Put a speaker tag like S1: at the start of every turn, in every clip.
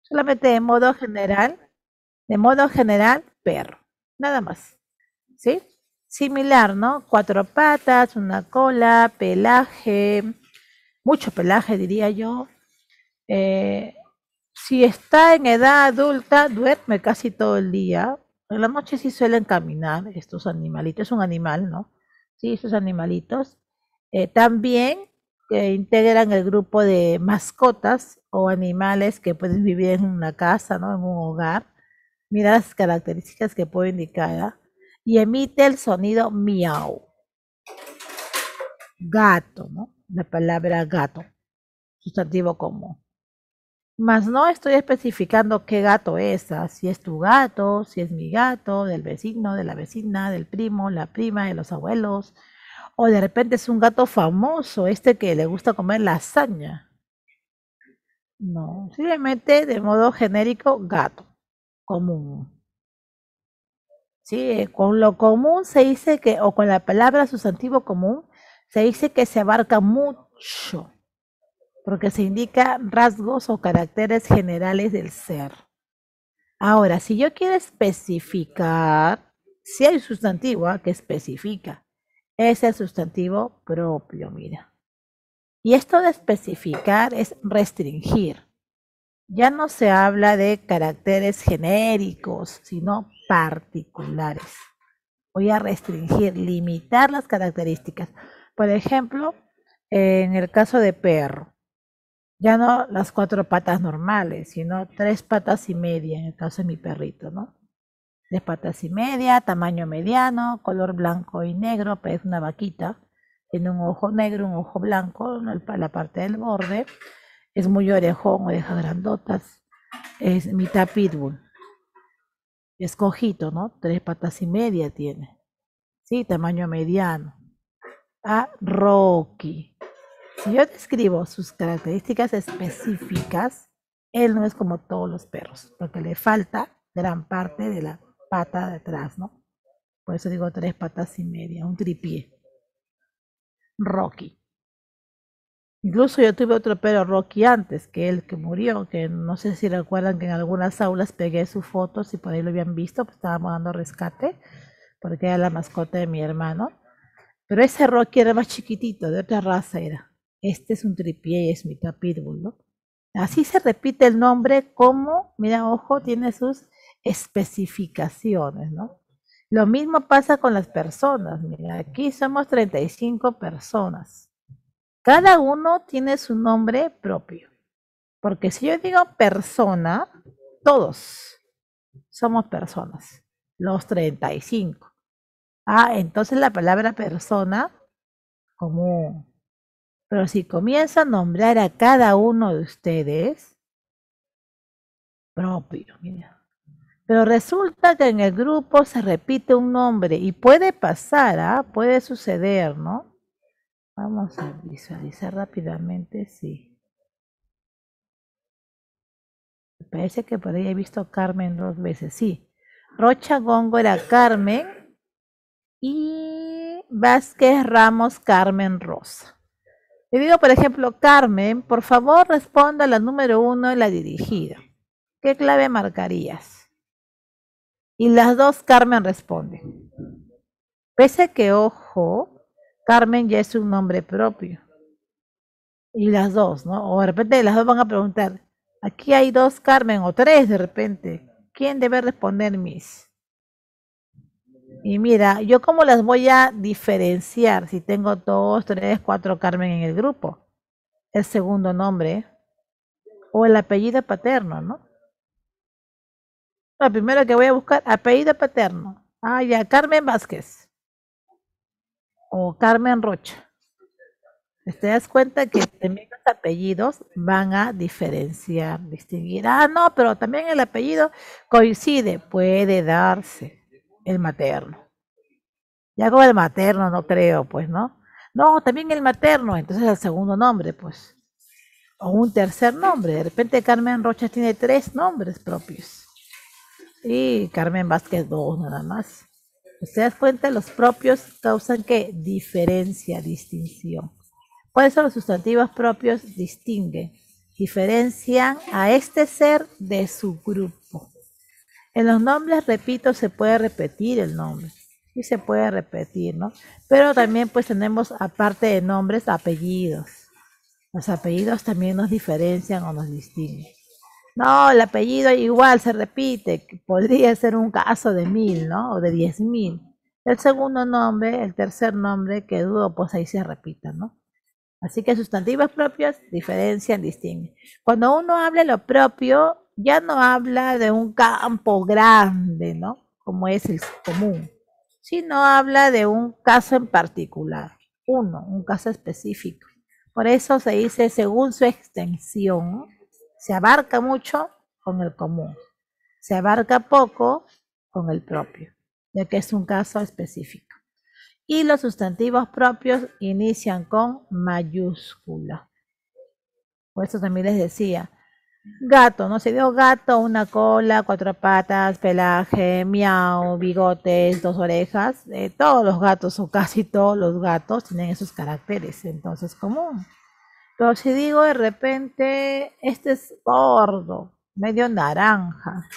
S1: Solamente de modo general, perro. Nada más. ¿Sí? Similar, ¿no? Cuatro patas, una cola, pelaje, mucho pelaje diría yo. Eh, si está en edad adulta, duerme casi todo el día. En la noche sí suelen caminar estos animalitos. Es un animal, ¿no? Sí, estos animalitos. También integran el grupo de mascotas o animales que pueden vivir en una casa, ¿no? En un hogar. Mira las características que puedo indicar. ¿Ah? Y emite el sonido miau. Gato, ¿no? La palabra gato, sustantivo común. Mas no estoy especificando qué gato es, ¿ah? Si es tu gato, si es mi gato, del vecino, de la vecina, del primo, la prima, de los abuelos, o de repente es un gato famoso, este que le gusta comer lasaña. No, simplemente de modo genérico, gato, común. Sí, con lo común se dice que, o con la palabra sustantivo común, se dice que se abarca mucho, porque se indica rasgos o caracteres generales del ser. Ahora, si yo quiero especificar, si hay un sustantivo que especifica, es el sustantivo propio, mira. Y esto de especificar es restringir. Ya no se habla de caracteres genéricos, sino particulares. Voy a restringir, limitar las características. Por ejemplo, en el caso de perro, ya no las cuatro patas normales, sino tres patas y media, en el caso de mi perrito, ¿no? Tres patas y media, tamaño mediano, color blanco y negro, parece una vaquita. Tiene un ojo negro, un ojo blanco, la parte del borde. Es muy orejón, orejas grandotas. Es mitad pitbull. Es cojito, ¿no? Tres patas y media tiene. Sí, tamaño mediano. A Rocky. Si yo describo sus características específicas, él no es como todos los perros, porque le falta gran parte de la pata de atrás, ¿no? Por eso digo tres patas y media, un tripié. Rocky. Incluso yo tuve otro perro Rocky antes que él que murió, que no sé si recuerdan que en algunas aulas pegué sus fotos y por ahí lo habían visto, pues estábamos dando rescate, porque era la mascota de mi hermano. Pero ese Rocky era más chiquitito, de otra raza era. Este es un tripié y es mitad pitbull, ¿no? Así se repite el nombre como, mira, ojo, tiene sus especificaciones, ¿no? Lo mismo pasa con las personas. Mira, aquí somos 35 personas. Cada uno tiene su nombre propio. Porque si yo digo persona, todos somos personas. Los 35. Ah, entonces la palabra persona común. Pero si comienzo a nombrar a cada uno de ustedes, propio, mira. Pero resulta que en el grupo se repite un nombre y puede pasar, ¿ah? Puede suceder, ¿no? Vamos a visualizar rápidamente, sí. Me parece que por ahí he visto Carmen dos veces, sí. Rocha Gongo era Carmen y Vázquez Ramos Carmen Rosa. Le digo, por ejemplo, Carmen, por favor responda a la número uno en la dirigida. ¿Qué clave marcarías? Y las dos Carmen responden. Pese que, ojo, Carmen ya es un nombre propio. Y las dos, ¿no? O de repente las dos van a preguntar, aquí hay dos Carmen o tres de repente. ¿Quién debe responder mis? Y mira, yo cómo las voy a diferenciar si tengo dos, tres, cuatro Carmen en el grupo. El segundo nombre o el apellido paterno, ¿no? Lo primero que voy a buscar, apellido paterno. Ah, ya, Carmen Vázquez o Carmen Rocha. Te das cuenta que también los apellidos van a diferenciar, distinguir. Ah, no, pero también el apellido coincide, puede darse el materno. Ya con el materno no creo, pues, ¿no? No, también el materno, entonces el segundo nombre, pues. O un tercer nombre. De repente Carmen Rocha tiene tres nombres propios. Y Carmen Vázquez dos nada más. ¿Te das cuenta? Los propios causan que diferencia, distinción. Por eso los sustantivos propios distinguen. Diferencian a este ser de su grupo. En los nombres, repito, se puede repetir el nombre. Sí se puede repetir, ¿no? Pero también pues tenemos, aparte de nombres, apellidos. Los apellidos también nos diferencian o nos distinguen. No, el apellido igual se repite, que podría ser un caso de 1000, ¿no? O de 10.000. El segundo nombre, el tercer nombre, que dudo, pues ahí se repita, ¿no? Así que sustantivos propios diferencian, distinguen. Cuando uno habla lo propio, ya no habla de un campo grande, ¿no? Como es el común, sino habla de un caso en particular, un caso específico. Por eso se dice según su extensión, ¿no? Se abarca mucho con el común, se abarca poco con el propio, ya que es un caso específico. Y los sustantivos propios inician con mayúscula. Por eso también les decía, gato, ¿no? Se dio gato, una cola, cuatro patas, pelaje, miau, bigotes, dos orejas. Todos los gatos o casi todos los gatos tienen esos caracteres, entonces común. Pero si digo de repente, este es gordo, medio naranja,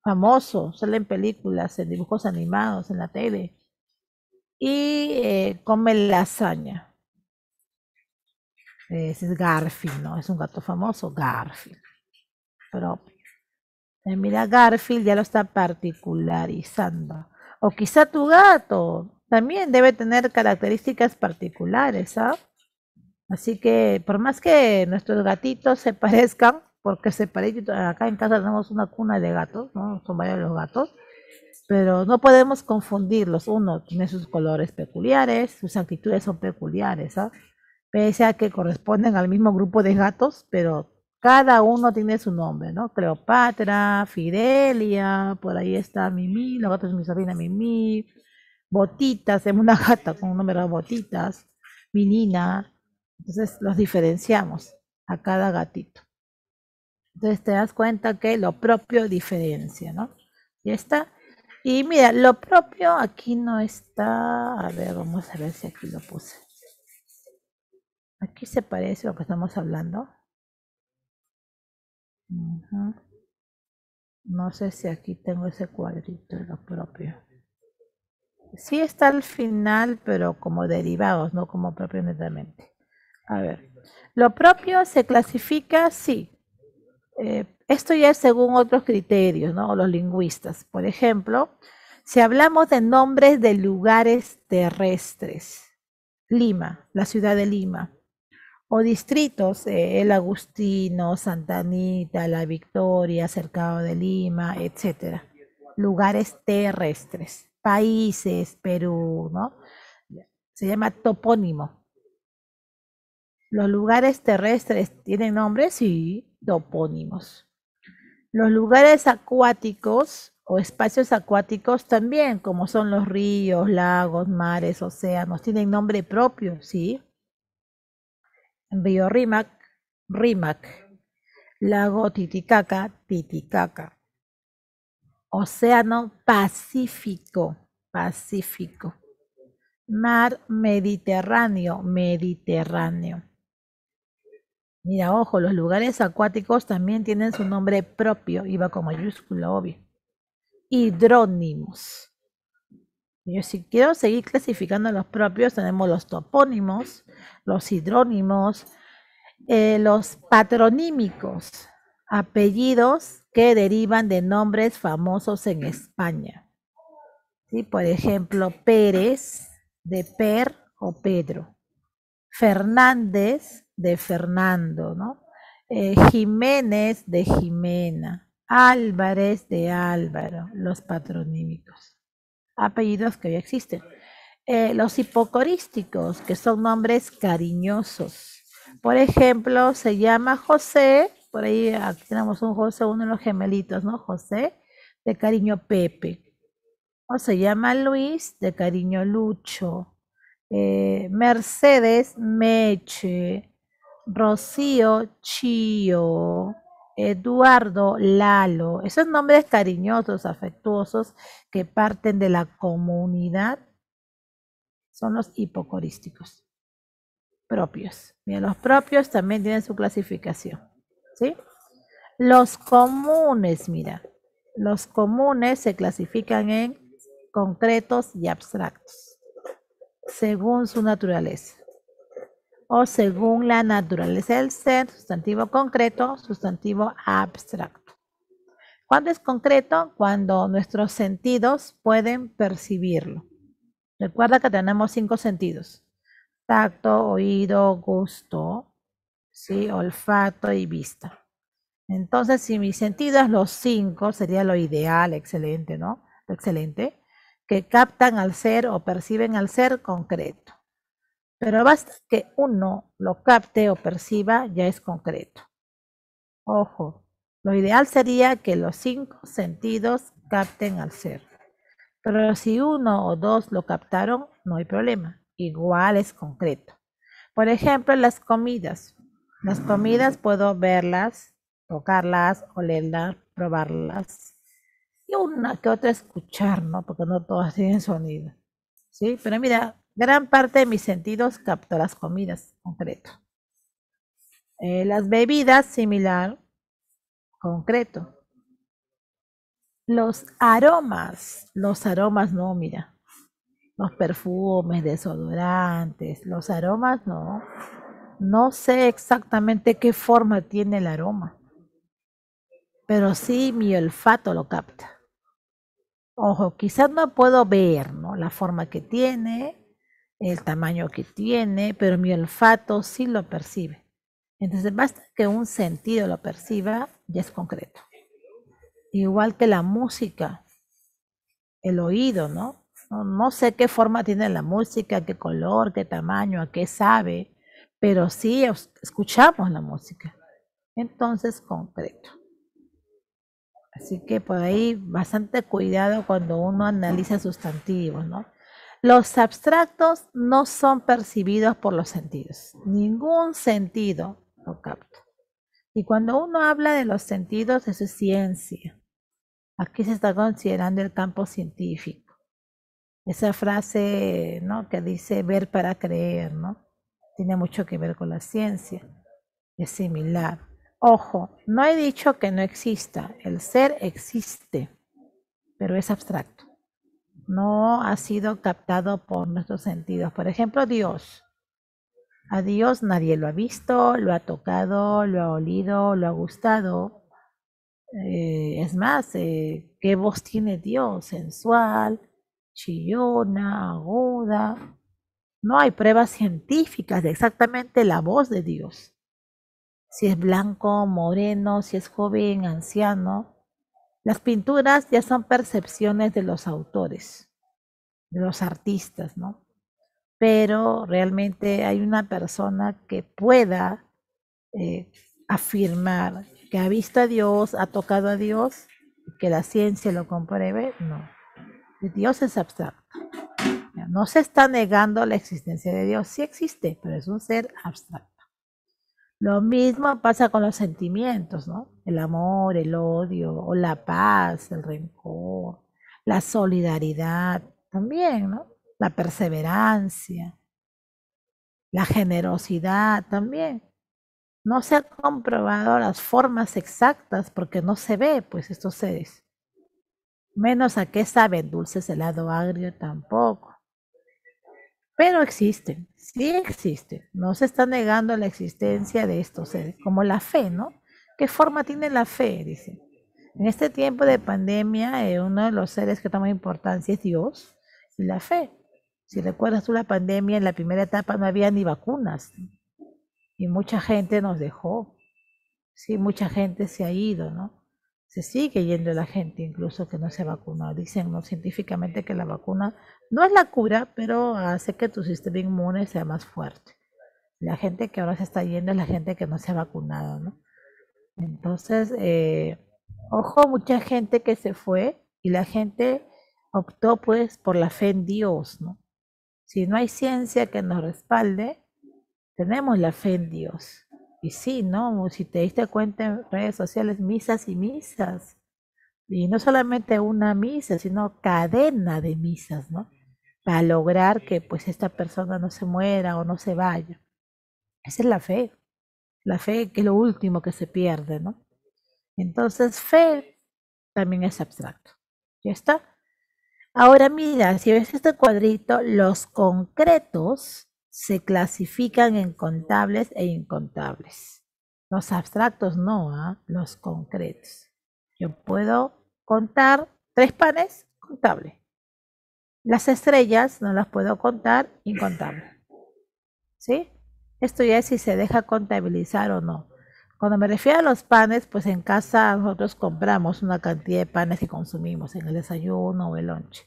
S1: famoso, sale en películas, en dibujos animados, en la tele, y come lasaña. Ese es Garfield, ¿no? Es un gato famoso, Garfield. Pero mira, Garfield ya lo está particularizando. O quizá tu gato también debe tener características particulares, ¿ah? Así que por más que nuestros gatitos se parezcan, porque se parecen, acá en casa tenemos una cuna de gatos, ¿no? Son varios los gatos, pero no podemos confundirlos. Uno tiene sus colores peculiares, sus actitudes son peculiares, ¿ah? Pese a que corresponden al mismo grupo de gatos, pero cada uno tiene su nombre, ¿no? Cleopatra, Fidelia, por ahí está Mimi, los gatos de mi sobrina Mimi, Botitas, tenemos una gata con un número de Botitas, Minina, entonces los diferenciamos a cada gatito. Entonces te das cuenta que lo propio diferencia, ¿no? Ya está. Y mira, lo propio aquí no está. A ver, vamos a ver si aquí lo puse. Aquí se parece lo que estamos hablando. No sé si aquí tengo ese cuadrito de lo propio. Sí está al final, pero como derivados, no como propio netamente. A ver, lo propio se clasifica, sí. Esto ya es según otros criterios, ¿no? Los lingüistas. Por ejemplo, si hablamos de nombres de lugares terrestres, Lima, la ciudad de Lima, o distritos, el Agustino, Santa Anita, La Victoria, Cercado de Lima, etcétera. Lugares terrestres, países, Perú, ¿no? Se llama topónimo. Los lugares terrestres tienen nombres, sí, topónimos. Los lugares acuáticos o espacios acuáticos también, como son los ríos, lagos, mares, océanos, tienen nombre propio, ¿sí? Río Rímac, Rímac. Lago Titicaca, Titicaca. Océano Pacífico, Pacífico. Mar Mediterráneo, Mediterráneo. Mira, ojo, los lugares acuáticos también tienen su nombre propio, iba con mayúscula, obvio. Hidrónimos. Yo si quiero seguir clasificando los propios, tenemos los topónimos, los hidrónimos, los patronímicos, apellidos que derivan de nombres famosos en España. ¿Sí? Por ejemplo, Pérez, de Per o Pedro. Fernández, de Fernando, ¿no? Jiménez, de Jimena. Álvarez, de Álvaro, los patronímicos. Apellidos que ya existen. Los hipocorísticos, que son nombres cariñosos. Por ejemplo, se llama José, por ahí aquí tenemos un José, uno de los gemelitos, ¿no? José, de cariño Pepe. O se llama Luis, de cariño Lucho. Mercedes, Meche. Rocío, Chío. Eduardo, Lalo. Esos nombres cariñosos, afectuosos, que parten de la comunidad son los hipocorísticos. propios. Mira, los propios también tienen su clasificación, ¿sí? Los comunes, mira, los comunes se clasifican en concretos y abstractos, según su naturaleza, o según la naturaleza del ser, sustantivo concreto, sustantivo abstracto. ¿Cuándo es concreto? Cuando nuestros sentidos pueden percibirlo. Recuerda que tenemos 5 sentidos: tacto, oído, gusto, ¿sí? Olfato y vista. Entonces, si mis sentidos, los 5, sería lo ideal, excelente, ¿no? Excelente, que captan al ser o perciben al ser concreto. Pero basta que uno lo capte o perciba, ya es concreto. Ojo, lo ideal sería que los 5 sentidos capten al ser. Pero si uno o dos lo captaron, no hay problema. Igual es concreto. Por ejemplo, las comidas. Las comidas puedo verlas, tocarlas, olerlas, probarlas. Y una que otra escuchar, ¿no? Porque no todas tienen sonido. ¿Sí? Pero mira, gran parte de mis sentidos capto las comidas, concreto. Las bebidas, similar, concreto. Los aromas no, mira. Los perfumes, desodorantes, los aromas no. No sé exactamente qué forma tiene el aroma, pero sí mi olfato lo capta. Ojo, quizás no puedo ver, ¿no? La forma que tiene, el tamaño que tiene, pero mi olfato sí lo percibe. Entonces basta que un sentido lo perciba, ya es concreto. Igual que la música, el oído, ¿no? No sé qué forma tiene la música, qué color, qué tamaño, a qué sabe, pero sí escuchamos la música. Entonces, concreto. Así que por ahí bastante cuidado cuando uno analiza sustantivos, ¿no? Los abstractos no son percibidos por los sentidos. Ningún sentido lo capta. Y cuando uno habla de los sentidos, eso es ciencia. Aquí se está considerando el campo científico. Esa frase, ¿no? Que dice ver para creer, ¿no? Tiene mucho que ver con la ciencia. Es similar. Ojo, no he dicho que no exista. El ser existe, pero es abstracto. No ha sido captado por nuestros sentidos. Por ejemplo, Dios. A Dios nadie lo ha visto, lo ha tocado, lo ha olido, lo ha gustado. Es más, ¿qué voz tiene Dios? Sensual, chillona, aguda. No hay pruebas científicas de exactamente la voz de Dios. Si es blanco, moreno, si es joven, anciano. Las pinturas ya son percepciones de los autores, de los artistas, ¿no? Pero realmente hay una persona que pueda eh, afirmar que ha visto a Dios, ha tocado a Dios, que la ciencia lo compruebe, no. Dios es abstracto. No se está negando la existencia de Dios, sí existe, pero es un ser abstracto. Lo mismo pasa con los sentimientos, ¿no? El amor, el odio, o la paz, el rencor, la solidaridad, también, ¿no? La perseverancia, la generosidad, también. No se han comprobado las formas exactas porque no se ve, pues, estos seres. Menos a qué saben dulces, helado, agrio, tampoco. Pero existen, sí existen. No se está negando la existencia de estos seres, como la fe, ¿no? ¿Qué forma tiene la fe? Dice. En este tiempo de pandemia, uno de los seres que toma importancia es Dios y la fe. Si recuerdas tú la pandemia, en la primera etapa no había ni vacunas y mucha gente nos dejó. Sí, mucha gente se ha ido, ¿no? Se sigue yendo la gente incluso que no se ha vacunado. Dicen, ¿no? Científicamente que la vacuna no es la cura, pero hace que tu sistema inmune sea más fuerte. La gente que ahora se está yendo es la gente que no se ha vacunado, ¿no? Entonces, ojo, mucha gente que se fue y la gente optó pues por la fe en Dios, ¿no? Si no hay ciencia que nos respalde, tenemos la fe en Dios. Y sí, ¿no? Si te diste cuenta en redes sociales, misas y misas. Y no solamente una misa, sino cadena de misas, ¿no? Para lograr que pues esta persona no se muera o no se vaya. Esa es la fe que es lo último que se pierde, ¿no? Entonces, fe también es abstracto. ¿Ya está? Ahora mira, si ves este cuadrito, los concretos se clasifican en contables e incontables. Los abstractos no, ¿ah? Los concretos. Yo puedo contar 3 panes, contable. Las estrellas no las puedo contar, incontable. ¿Sí? Esto ya es si se deja contabilizar o no. Cuando me refiero a los panes, pues en casa nosotros compramos una cantidad de panes que consumimos en el desayuno o el lonche.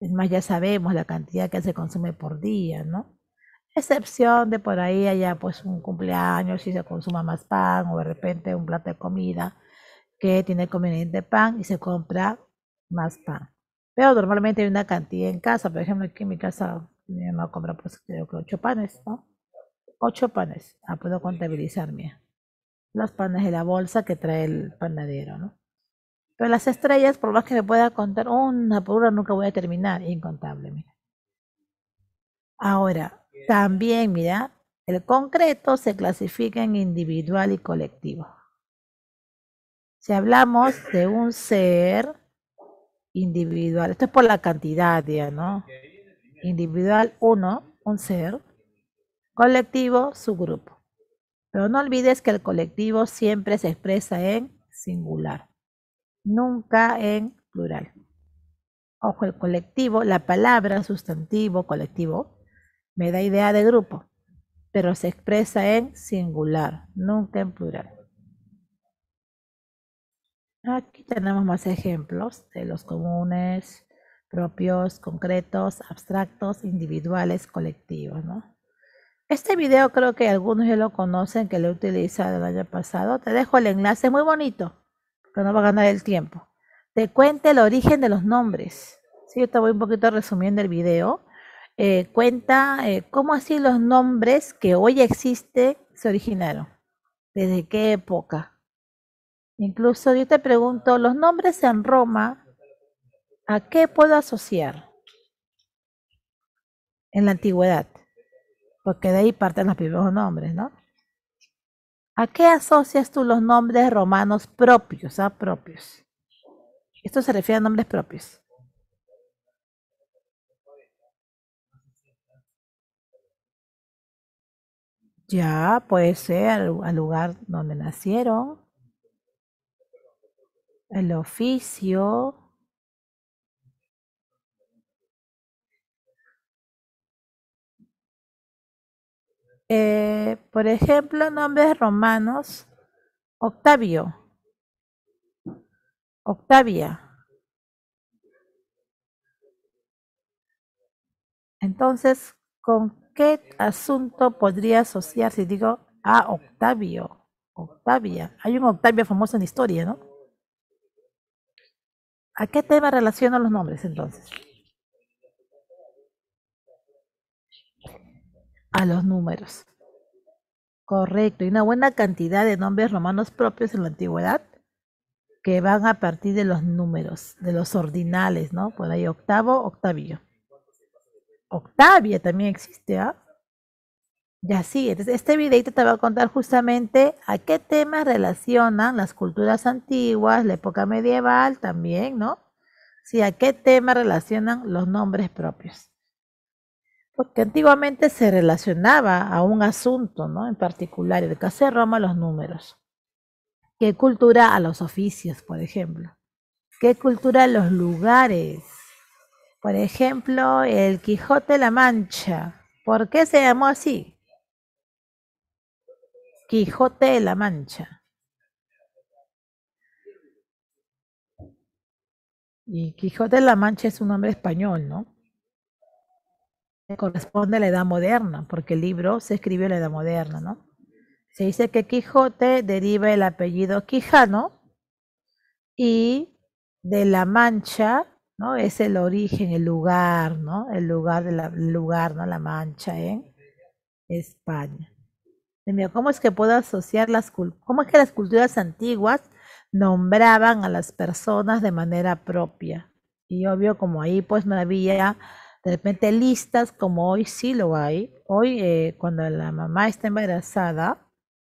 S1: Es más, ya sabemos la cantidad que se consume por día, ¿no? Excepción de por ahí allá pues un cumpleaños si se consuma más pan o de repente un plato de comida que tiene conveniente pan y se compra más pan. Pero normalmente hay una cantidad en casa, por ejemplo aquí en mi casa mi mamá compra pues creo que 8 panes, ¿no? 8 panes, puedo contabilizar, mira. Los panes de la bolsa que trae el panadero, ¿no? Pero las estrellas, por más que me pueda contar una por una, nunca voy a terminar, incontable, mira. Ahora, también, mira, el concreto se clasifica en individual y colectivo. Si hablamos de un ser individual, esto es por la cantidad, ya, ¿no? Individual, uno, un ser. Colectivo, su grupo. Pero no olvides que el colectivo siempre se expresa en singular, nunca en plural. Ojo, el colectivo, la palabra sustantivo colectivo, me da idea de grupo, pero se expresa en singular, nunca en plural. Aquí tenemos más ejemplos de los comunes, propios, concretos, abstractos, individuales, colectivos, ¿no? Este video creo que algunos ya lo conocen, que lo he utilizado el año pasado. Te dejo el enlace, muy bonito, que no va a ganar el tiempo. Te cuenta el origen de los nombres. Sí, yo te voy un poquito resumiendo el video. Cuenta cómo así los nombres que hoy existen se originaron. ¿Desde qué época? Incluso yo te pregunto, los nombres en Roma, ¿a qué puedo asociar en la antigüedad? Porque de ahí parten los primeros nombres, ¿no? ¿A qué asocias tú los nombres romanos propios? Propios. Esto se refiere a nombres propios. Ya, puede ser al lugar donde nacieron, el oficio. Por ejemplo, nombres romanos, Octavio, Octavia. Entonces, ¿con qué asunto podría asociar si digo Octavio, Octavia? Hay un Octavio famoso en la historia, ¿no? ¿A qué tema relacionan los nombres entonces? A los números. Correcto, y una buena cantidad de nombres romanos propios en la antigüedad que van a partir de los números, de los ordinales, ¿no? Por ahí octavo, Octavio. Octavia también existe, ¿ah? Ya sí, entonces este videito te va a contar justamente a qué temas relacionan las culturas antiguas, la época medieval también, ¿no? Sí, a qué temas relacionan los nombres propios. Porque antiguamente se relacionaba a un asunto, ¿no? En particular, en el caso de Roma, los números. ¿Qué cultura a los oficios, por ejemplo? ¿Qué cultura a los lugares? Por ejemplo, el Quijote de la Mancha. ¿Por qué se llamó así? Quijote de la Mancha. Y Quijote de la Mancha es un nombre español, ¿no? Corresponde a la Edad Moderna, porque el libro se escribió en la Edad Moderna, ¿no? Se dice que Quijote deriva el apellido Quijano y de la Mancha, ¿no? Es el origen, el lugar, ¿no? El lugar el lugar, ¿no? La Mancha en España. Y mira, ¿cómo es que puedo asociar cómo es que las culturas antiguas nombraban a las personas de manera propia? Y obvio, como ahí pues no había De repente listas como hoy sí lo hay. Hoy cuando la mamá está embarazada,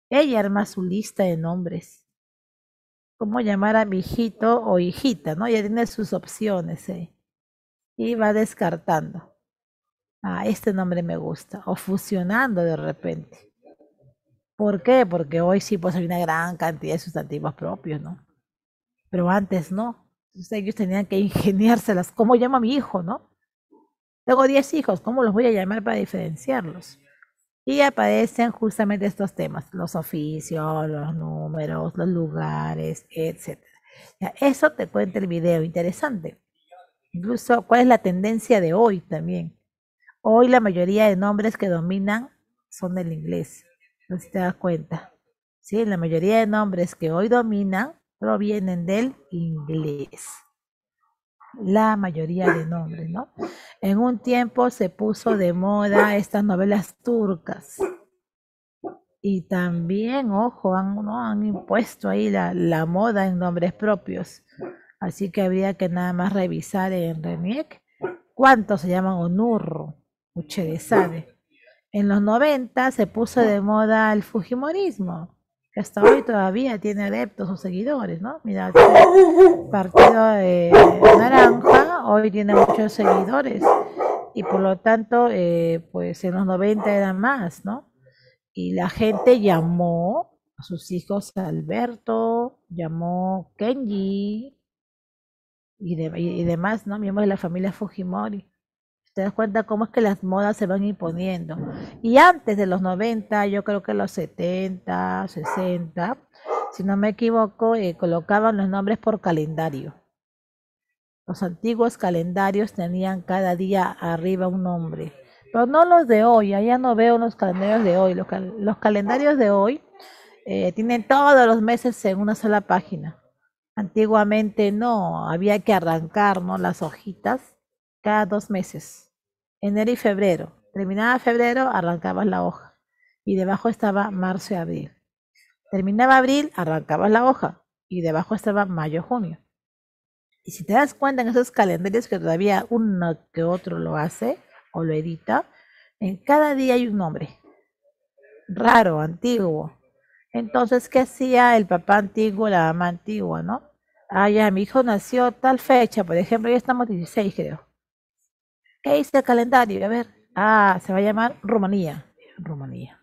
S1: ella arma su lista de nombres. Cómo llamar a mi hijito o hijita, ¿no? Ya tiene sus opciones, y va descartando. Ah, este nombre me gusta. O fusionando de repente. ¿Por qué? Porque hoy sí pues hay una gran cantidad de sustantivos propios, ¿no? Pero antes no. Entonces ellos tenían que ingeniárselas. ¿Cómo llamo a mi hijo, no? Tengo 10 hijos, ¿cómo los voy a llamar para diferenciarlos? Y aparecen justamente estos temas, los oficios, los números, los lugares, etcétera. Ya, eso te cuenta el video, interesante. Incluso, ¿cuál es la tendencia de hoy también? Hoy la mayoría de nombres que dominan son del inglés. No sé si te das cuenta. Sí, la mayoría de nombres que hoy dominan provienen del inglés. La mayoría de nombres, ¿no? En un tiempo se puso de moda estas novelas turcas. Y también, ojo, ¿no? Han impuesto ahí la moda en nombres propios. Así que habría que nada más revisar en RENIEC cuántos se llaman Onurro, Uchedezade. En los 90 se puso de moda el Fujimorismo, que hasta hoy todavía tiene adeptos o seguidores, ¿no? Mira, el partido naranja hoy tiene muchos seguidores y por lo tanto, pues en los 90 eran más, ¿no? Y la gente llamó a sus hijos Alberto, llamó Kenji y demás, ¿no? Miembros de la familia Fujimori. Te das cuenta cómo es que las modas se van imponiendo. Y antes de los 90, yo creo que los 70, 60, si no me equivoco, colocaban los nombres por calendario. Los antiguos calendarios tenían cada día arriba un nombre, pero no los de hoy. Allá no veo los calendarios de hoy. Los calendarios de hoy tienen todos los meses en una sola página. Antiguamente no, había que arrancar, ¿no?, las hojitas cada 2 meses, enero y febrero. Terminaba febrero, arrancabas la hoja y debajo estaba marzo y abril. Terminaba abril, arrancabas la hoja y debajo estaba mayo, junio. Y si te das cuenta en esos calendarios que todavía uno que otro lo hace o lo edita, en cada día hay un nombre raro, antiguo. Entonces, ¿qué hacía el papá antiguo, la mamá antigua, no? Ah, ya, mi hijo nació tal fecha, por ejemplo, ya estamos 16, creo. ¿Qué dice el calendario? A ver. Ah, se va a llamar Rumanía. Rumanía.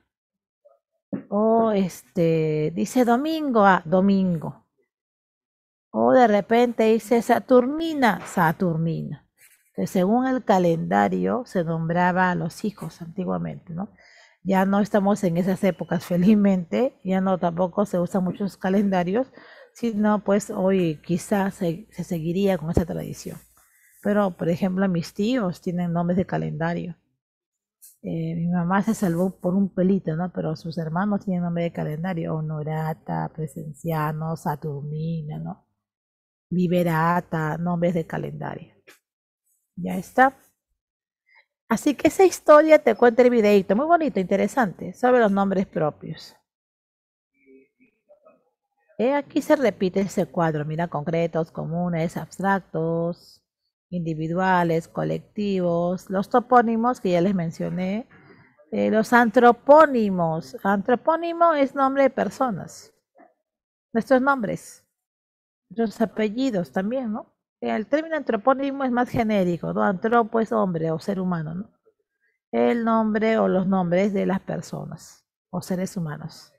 S1: O dice domingo, domingo. O de repente dice Saturnina, Saturnina. Entonces, según el calendario se nombraba a los hijos antiguamente, ¿no? Ya no estamos en esas épocas, felizmente, ya no tampoco se usan muchos calendarios, sino pues hoy quizás se seguiría con esa tradición. Pero, por ejemplo, mis tíos tienen nombres de calendario. Mi mamá se salvó por un pelito, ¿no? Pero sus hermanos tienen nombre de calendario, Honorata, Presenciano, Saturnina, ¿no? Liberata, nombres de calendario. Ya está. Así que esa historia te cuenta el videito, muy bonito, interesante, sobre los nombres propios. Aquí se repite ese cuadro, mira, concretos, comunes, abstractos, individuales, colectivos, los topónimos que ya les mencioné, los antropónimos. Antropónimo es nombre de personas, nuestros nombres, nuestros apellidos también, ¿no? El término antropónimo es más genérico, ¿no? Antropo es hombre o ser humano, ¿no? El nombre o los nombres de las personas o seres humanos.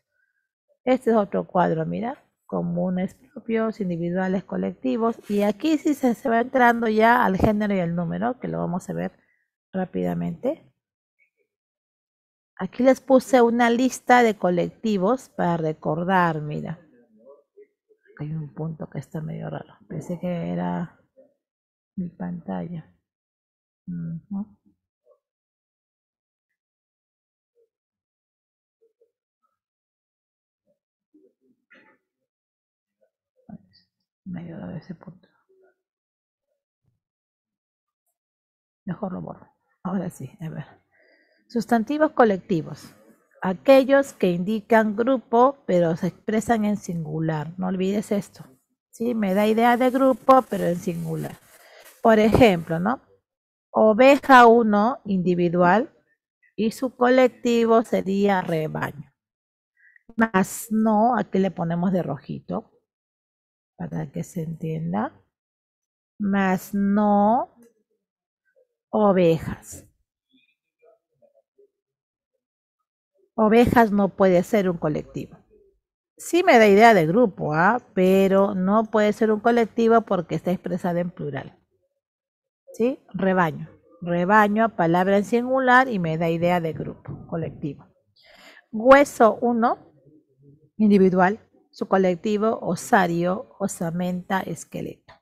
S1: Este es otro cuadro, mira, comunes propios, individuales, colectivos. Y aquí sí se va entrando ya al género y al número, que lo vamos a ver rápidamente. Aquí les puse una lista de colectivos para recordar, mira. Hay un punto que está medio raro. Pensé que era mi pantalla. Medio raro ese punto. Mejor lo borro. Ahora sí, a ver. Sustantivos colectivos. Aquellos que indican grupo, pero se expresan en singular. No olvides esto. ¿Sí? Me da idea de grupo, pero en singular. Por ejemplo, ¿no? Oveja uno, individual, y su colectivo sería rebaño. Más no, aquí le ponemos de rojito, para que se entienda. Más no ovejas. Ovejas no puede ser un colectivo. Sí me da idea de grupo, pero no puede ser un colectivo porque está expresada en plural. ¿Sí? Rebaño. Rebaño, palabra en singular y me da idea de grupo, colectivo. Hueso uno, individual. Su colectivo, osario, osamenta, esqueleto.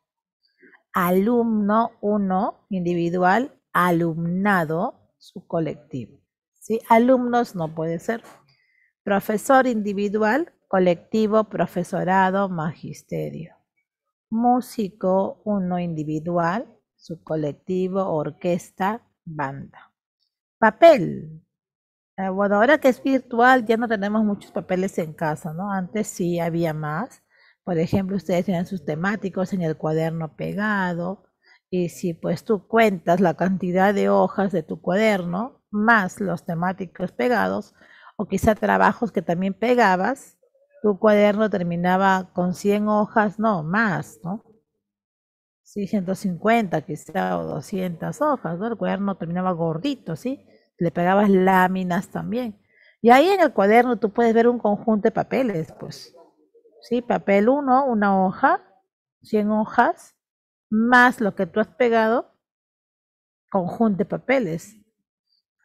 S1: Alumno uno, individual. Alumnado, su colectivo. ¿Sí? Alumnos no puede ser. Profesor individual, colectivo, profesorado, magisterio. Músico uno, individual, su colectivo, orquesta, banda. Papel. Bueno, ahora que es virtual ya no tenemos muchos papeles en casa, ¿no? Antes sí había más. Por ejemplo, ustedes tienen sus temáticos en el cuaderno pegado. Y si pues tú cuentas la cantidad de hojas de tu cuaderno, más los temáticos pegados, o quizá trabajos que también pegabas, tu cuaderno terminaba con 100 hojas, no, más, ¿no? Sí, 150 quizá o 200 hojas, ¿no? El cuaderno terminaba gordito, ¿sí? Le pegabas láminas también. Y ahí en el cuaderno tú puedes ver un conjunto de papeles, pues, ¿sí? Papel uno, una hoja, 100 hojas, más lo que tú has pegado, conjunto de papeles.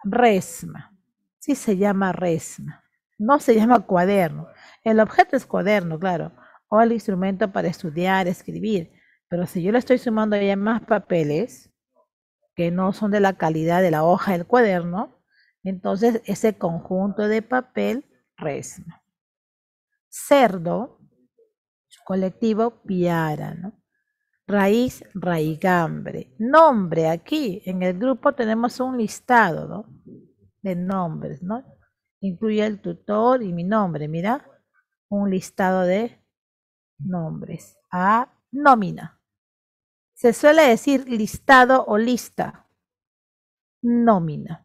S1: Resma, sí se llama resma, no se llama cuaderno. El objeto es cuaderno, claro, o el instrumento para estudiar, escribir. Pero si yo le estoy sumando ya más papeles que no son de la calidad de la hoja del cuaderno, entonces ese conjunto de papel resma. Cerdo, colectivo, piara, ¿no? Raíz, raigambre. Nombre, aquí en el grupo tenemos un listado, ¿no? De nombres, ¿no? Incluye el tutor y mi nombre, mira, un listado de nombres. A, nómina. Se suele decir listado o lista. Nómina.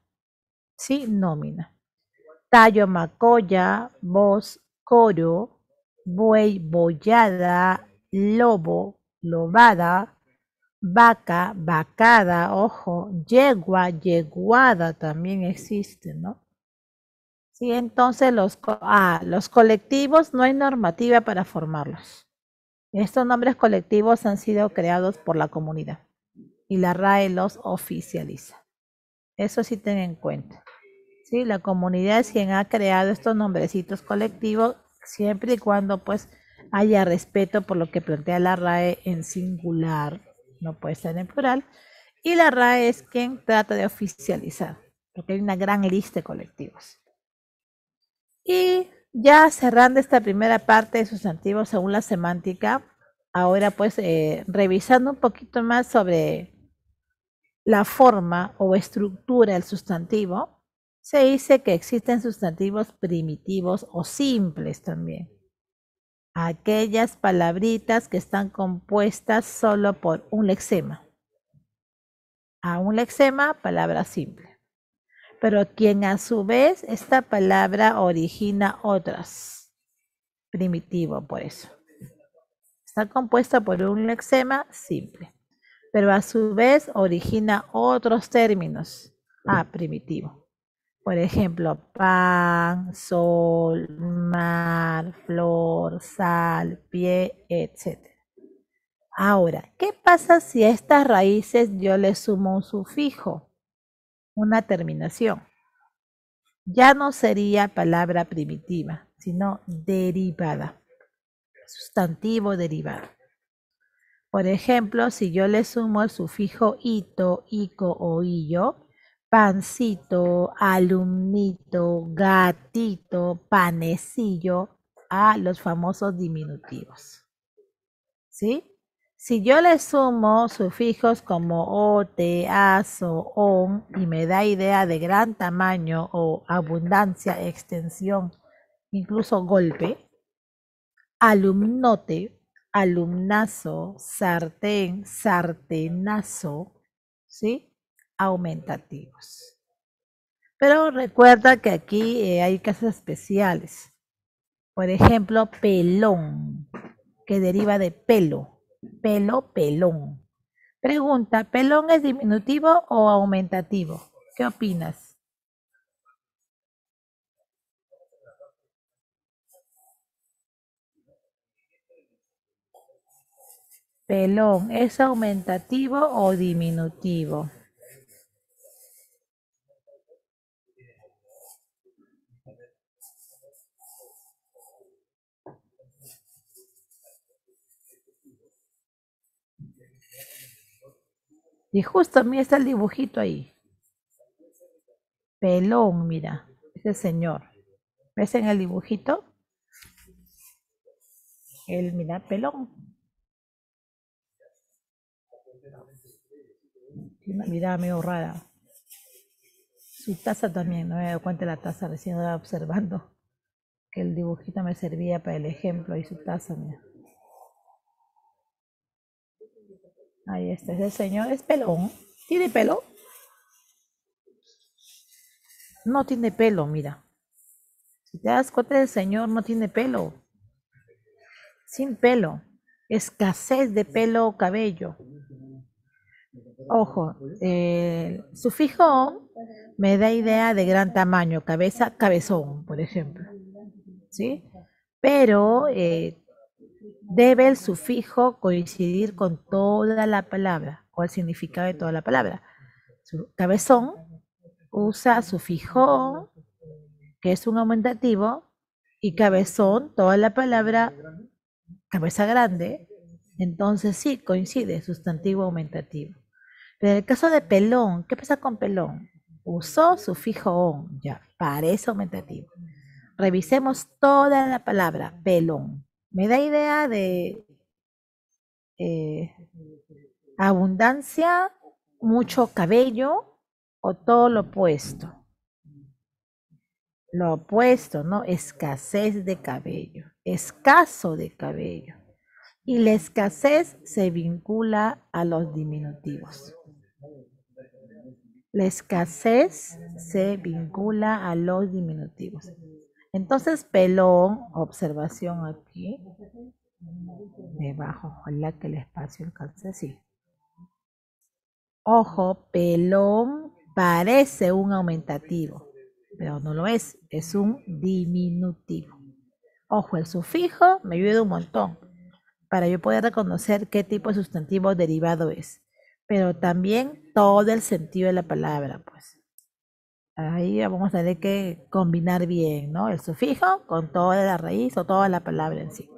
S1: ¿Sí? Nómina. Tallo, macoya, voz, coro, buey, boyada, lobo, lobada, vaca, vacada, ojo, yegua, yeguada también existe, ¿no? Sí, entonces los colectivos no hay normativa para formarlos. Estos nombres colectivos han sido creados por la comunidad y la RAE los oficializa. Eso sí ten en cuenta. ¿Sí? La comunidad es quien ha creado estos nombrecitos colectivos siempre y cuando pues haya respeto por lo que plantea la RAE en singular, no puede ser en plural, y la RAE es quien trata de oficializar, porque hay una gran lista de colectivos. Y ya cerrando esta primera parte de sustantivos según la semántica, ahora pues revisando un poquito más sobre la forma o estructura del sustantivo, se dice que existen sustantivos primitivos o simples también. Aquellas palabritas que están compuestas solo por un lexema. A un lexema, palabra simple. Pero quien a su vez esta palabra origina otras. Primitivo por eso. Está compuesta por un lexema simple, pero a su vez origina otros términos. Primitivo. Por ejemplo, pan, sol, mar, flor, sal, pie, etc. Ahora, ¿qué pasa si a estas raíces yo le sumo un sufijo, una terminación? Ya no sería palabra primitiva, sino derivada, sustantivo derivado. Por ejemplo, si yo le sumo el sufijo ito, ico o illo, pancito, alumnito, gatito, panecillo, a los famosos diminutivos. ¿Sí? Si yo le sumo sufijos como ote, aso, on, y me da idea de gran tamaño o abundancia, extensión, incluso golpe, alumnote, alumnazo, sartén, sartenazo, ¿sí? aumentativos. Pero recuerda que aquí hay casos especiales. Por ejemplo, pelón, que deriva de pelo. Pelo, pelón. Pregunta, ¿pelón es diminutivo o aumentativo? ¿Qué opinas? Pelón, ¿es aumentativo o diminutivo? Y justo, mira, está el dibujito ahí. Pelón, mira, ese señor. ¿Ves en el dibujito? Él, mira, pelón. Tiene una mirada medio rara. Su taza también, no me he dado cuenta de la taza, recién estaba observando que el dibujito me servía para el ejemplo y su taza, mira. Ahí está, ese señor es pelón. ¿Tiene pelo? No tiene pelo, mira. Si te das cuenta, el señor no tiene pelo. Sin pelo. Escasez de pelo o cabello. Ojo, sufijo on me da idea de gran tamaño, cabeza, cabezón, por ejemplo. ¿Sí? Pero debe el sufijo coincidir con toda la palabra o el significado de toda la palabra. Cabezón usa sufijo on, que es un aumentativo, y cabezón, toda la palabra cabeza grande, entonces sí coincide, sustantivo aumentativo. Pero en el caso de pelón, ¿qué pasa con pelón? Usó sufijo on, ya, parece aumentativo. Revisemos toda la palabra, pelón. Me da idea de eh, abundancia, mucho cabello o todo lo opuesto. Lo opuesto, ¿no? Escasez de cabello, escaso de cabello. Y la escasez se vincula a los diminutivos. La escasez se vincula a los diminutivos. Entonces, pelón, observación aquí, debajo, ojalá que el espacio alcance así. Ojo, pelón parece un aumentativo, pero no lo es un diminutivo. Ojo, el sufijo me ayuda un montón para yo poder reconocer qué tipo de sustantivo derivado es, pero también todo el sentido de la palabra, pues. Ahí vamos a tener que combinar bien, ¿no? El sufijo con toda la raíz o toda la palabra en sí.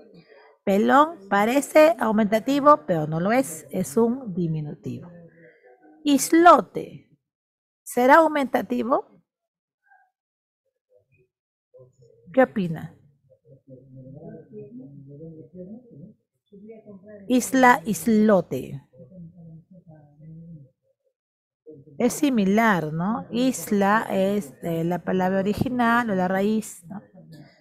S1: Pelón parece aumentativo, pero no lo es un diminutivo. Islote, ¿será aumentativo? ¿Qué opina? Isla, islote. Es similar, ¿no? Isla es la palabra original o la raíz, ¿no?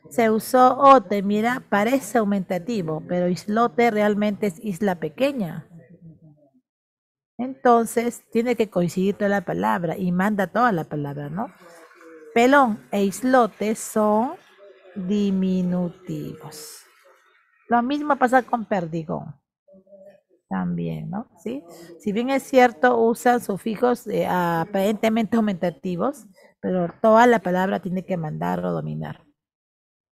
S1: Se usó ote, mira, parece aumentativo, pero islote realmente es isla pequeña. Entonces tiene que coincidir toda la palabra y manda toda la palabra, ¿no? Pelón e islote son diminutivos. Lo mismo pasa con perdigón. También, ¿no? ¿Sí? Si bien es cierto, usan sufijos aparentemente aumentativos, pero toda la palabra tiene que mandar o dominar.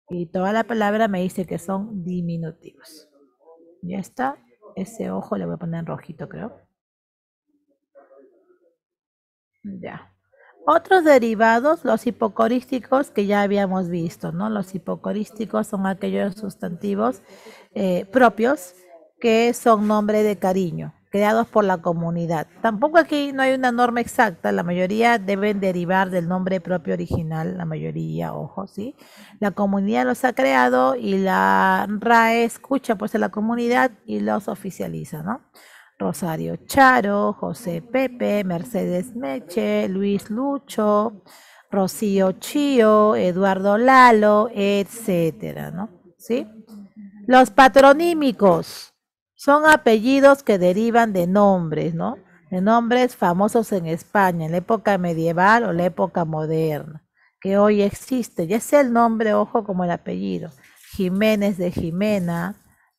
S1: Y toda la palabra me dice que son diminutivos. Ya está. Ese ojo le voy a poner en rojito, creo. Ya. Otros derivados, los hipocorísticos que ya habíamos visto, ¿no? Los hipocorísticos son aquellos sustantivos propios que son nombre de cariño, creados por la comunidad. Tampoco aquí no hay una norma exacta, la mayoría deben derivar del nombre propio original, la mayoría, ojo, ¿sí? La comunidad los ha creado y la RAE escucha pues a la comunidad y los oficializa, ¿no? Rosario Charo, José Pepe, Mercedes Meche, Luis Lucho, Rocío Chío, Eduardo Lalo, etcétera, ¿no? ¿Sí? Los patronímicos son apellidos que derivan de nombres, ¿no? de nombres famosos en España, en la época medieval o la época moderna, que hoy existe, ya sea el nombre, ojo, como el apellido. Jiménez de Jimena,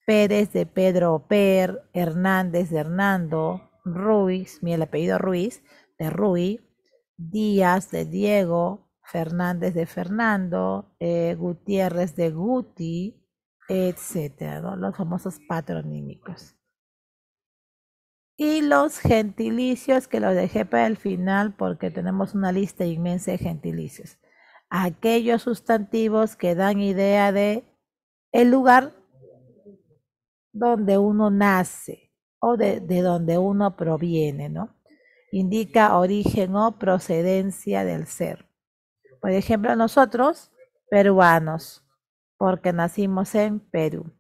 S1: Pérez de Pedro o Per, Hernández de Hernando, Ruiz, mi el apellido Ruiz, de Rui, Díaz de Diego, Fernández de Fernando, Gutiérrez de Guti, etcétera, ¿no? Los famosos patronímicos. Y los gentilicios que los dejé para el final porque tenemos una lista inmensa de gentilicios. Aquellos sustantivos que dan idea de el lugar donde uno nace o de donde uno proviene, ¿no? Indica origen o procedencia del ser. Por ejemplo, nosotros, peruanos, porque nacimos en Perú.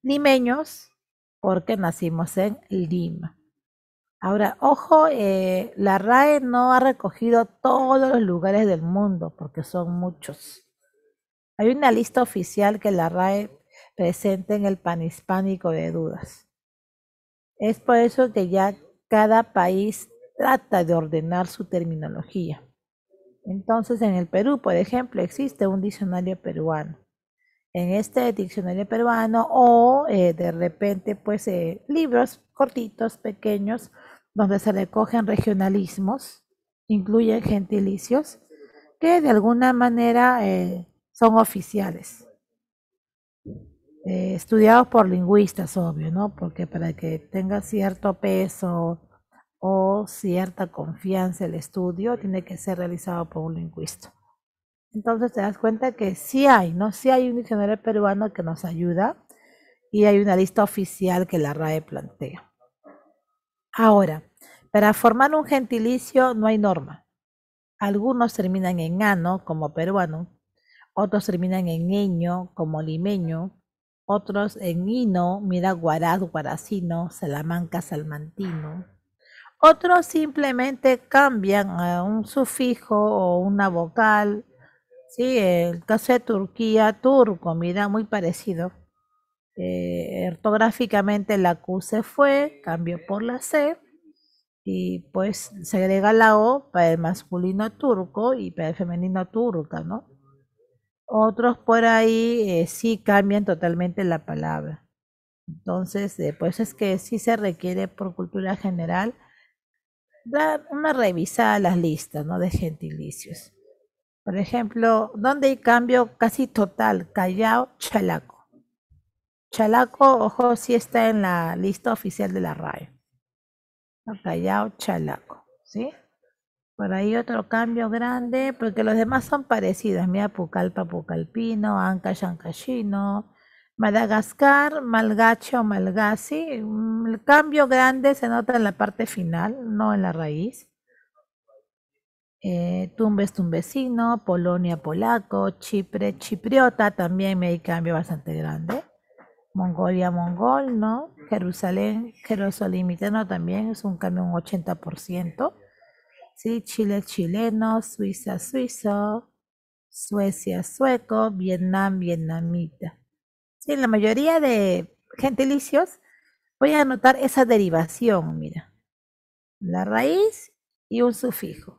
S1: Limeños, porque nacimos en Lima. Ahora, ojo, la RAE no ha recogido todos los lugares del mundo, porque son muchos. Hay una lista oficial que la RAE presenta en el Panhispánico de Dudas. Es por eso que ya cada país trata de ordenar su terminología. Entonces, en el Perú, por ejemplo, existe un diccionario peruano. En este diccionario peruano o de repente, pues, libros cortitos, pequeños, donde se recogen regionalismos, incluyen gentilicios, que de alguna manera son oficiales, estudiados por lingüistas, obvio, ¿no? Porque para que tenga cierto peso o cierta confianza el estudio, tiene que ser realizado por un lingüista. Entonces te das cuenta que sí hay, ¿no? Sí hay un diccionario peruano que nos ayuda y hay una lista oficial que la RAE plantea. Ahora, para formar un gentilicio no hay norma. Algunos terminan en ano, como peruano, otros terminan en eño, como limeño, otros en ino, mira, guaraz, guaracino, salamanca, salmantino. Otros simplemente cambian a un sufijo o una vocal. Sí, el caso de Turquía, turco, mira, muy parecido. Ortográficamente la Q se fue, cambió por la C y pues se agrega la O para el masculino turco y para el femenino turca, ¿no? Otros por ahí sí cambian totalmente la palabra. Entonces, pues es que sí se requiere por cultura general dar una revisada a las listas, ¿no? De gentilicios. Por ejemplo, donde hay cambio casi total, Callao, Chalaco. Chalaco, ojo, sí está en la lista oficial de la RAE. Callao, Chalaco, ¿sí? Por ahí otro cambio grande, porque los demás son parecidos. Mira, Pucallpa, Pucallpino, Ancash, Ancashino, Madagascar, Malgache o Malgasi. El cambio grande se nota en la parte final, no en la raíz. Tumbes, tumbesino, Polonia, polaco, Chipre, chipriota, también me hay cambio bastante grande. Mongolia, mongol, ¿no? Jerusalén, jerosolimitano también es un cambio un 80%. Sí, Chile, chileno, Suiza, suizo, Suecia, sueco, Vietnam, vietnamita. Sí, la mayoría de gentilicios voy a anotar esa derivación, mira. La raíz y un sufijo.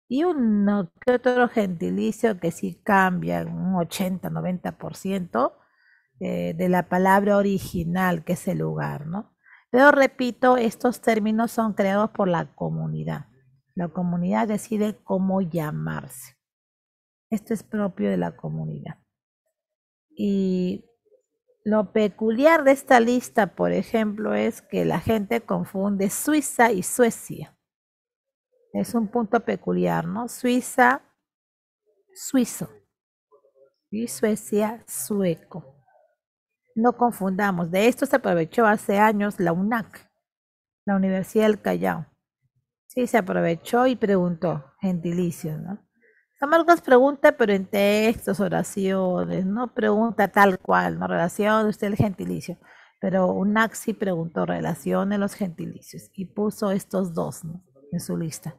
S1: Y uno que otro gentilicio que sí cambia, un 80-90% de la palabra original, que es el lugar, ¿no? Pero repito, estos términos son creados por la comunidad. La comunidad decide cómo llamarse. Esto es propio de la comunidad. Y lo peculiar de esta lista, por ejemplo, es que la gente confunde Suiza y Suecia. Es un punto peculiar, ¿no? Suiza, suizo, y Suecia, sueco. No confundamos. De esto se aprovechó hace años la UNAC, la Universidad del Callao. Sí, se aprovechó y preguntó, gentilicio, ¿no? San Marcos pregunta, pero en textos, oraciones, no pregunta tal cual, no relaciona usted el gentilicio. Pero UNAC sí preguntó, relacione los gentilicios y puso estos dos, ¿no? En su lista.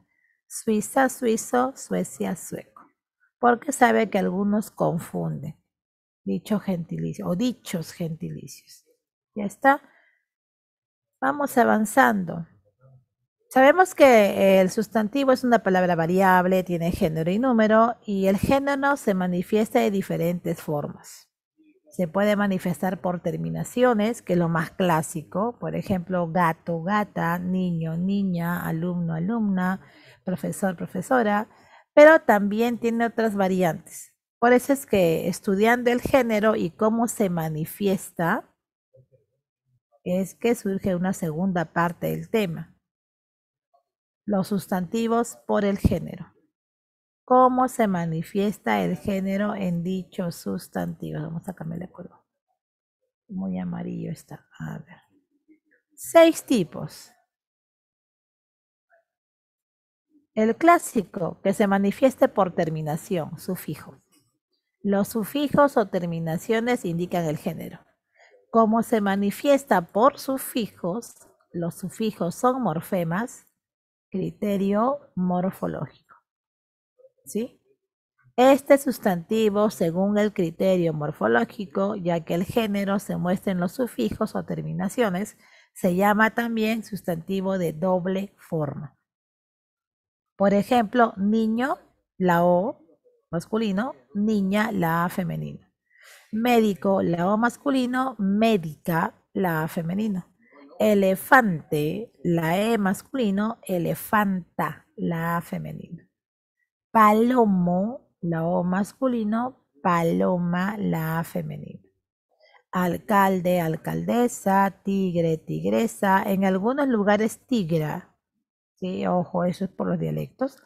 S1: Suiza, suizo, Suecia, sueco. Porque sabe que algunos confunden dicho gentilicio o dichos gentilicios. Ya está. Vamos avanzando. Sabemos que el sustantivo es una palabra variable, tiene género y número, y el género se manifiesta de diferentes formas. Se puede manifestar por terminaciones, que es lo más clásico, por ejemplo, gato, gata, niño, niña, alumno, alumna, profesor, profesora, pero también tiene otras variantes. Por eso es que estudiando el género y cómo se manifiesta, es que surge una segunda parte del tema, los sustantivos por el género. ¿Cómo se manifiesta el género en dichos sustantivos? Vamos a cambiar de color. Muy amarillo está. A ver. 6 tipos. El clásico, que se manifieste por terminación, sufijo. Los sufijos o terminaciones indican el género. Como se manifiesta por sufijos, los sufijos son morfemas, criterio morfológico. ¿Sí? Este sustantivo según el criterio morfológico, ya que el género se muestra en los sufijos o terminaciones, se llama también sustantivo de doble forma. Por ejemplo, niño, la O masculino, niña, la A femenino. Médico, la O masculino, médica, la A femenino. Elefante, la E masculino, elefanta, la A femenino. Palomo, la O masculino, paloma, la A femenino. Alcalde, alcaldesa, tigre, tigresa, en algunos lugares tigra, ¿sí? Ojo, eso es por los dialectos.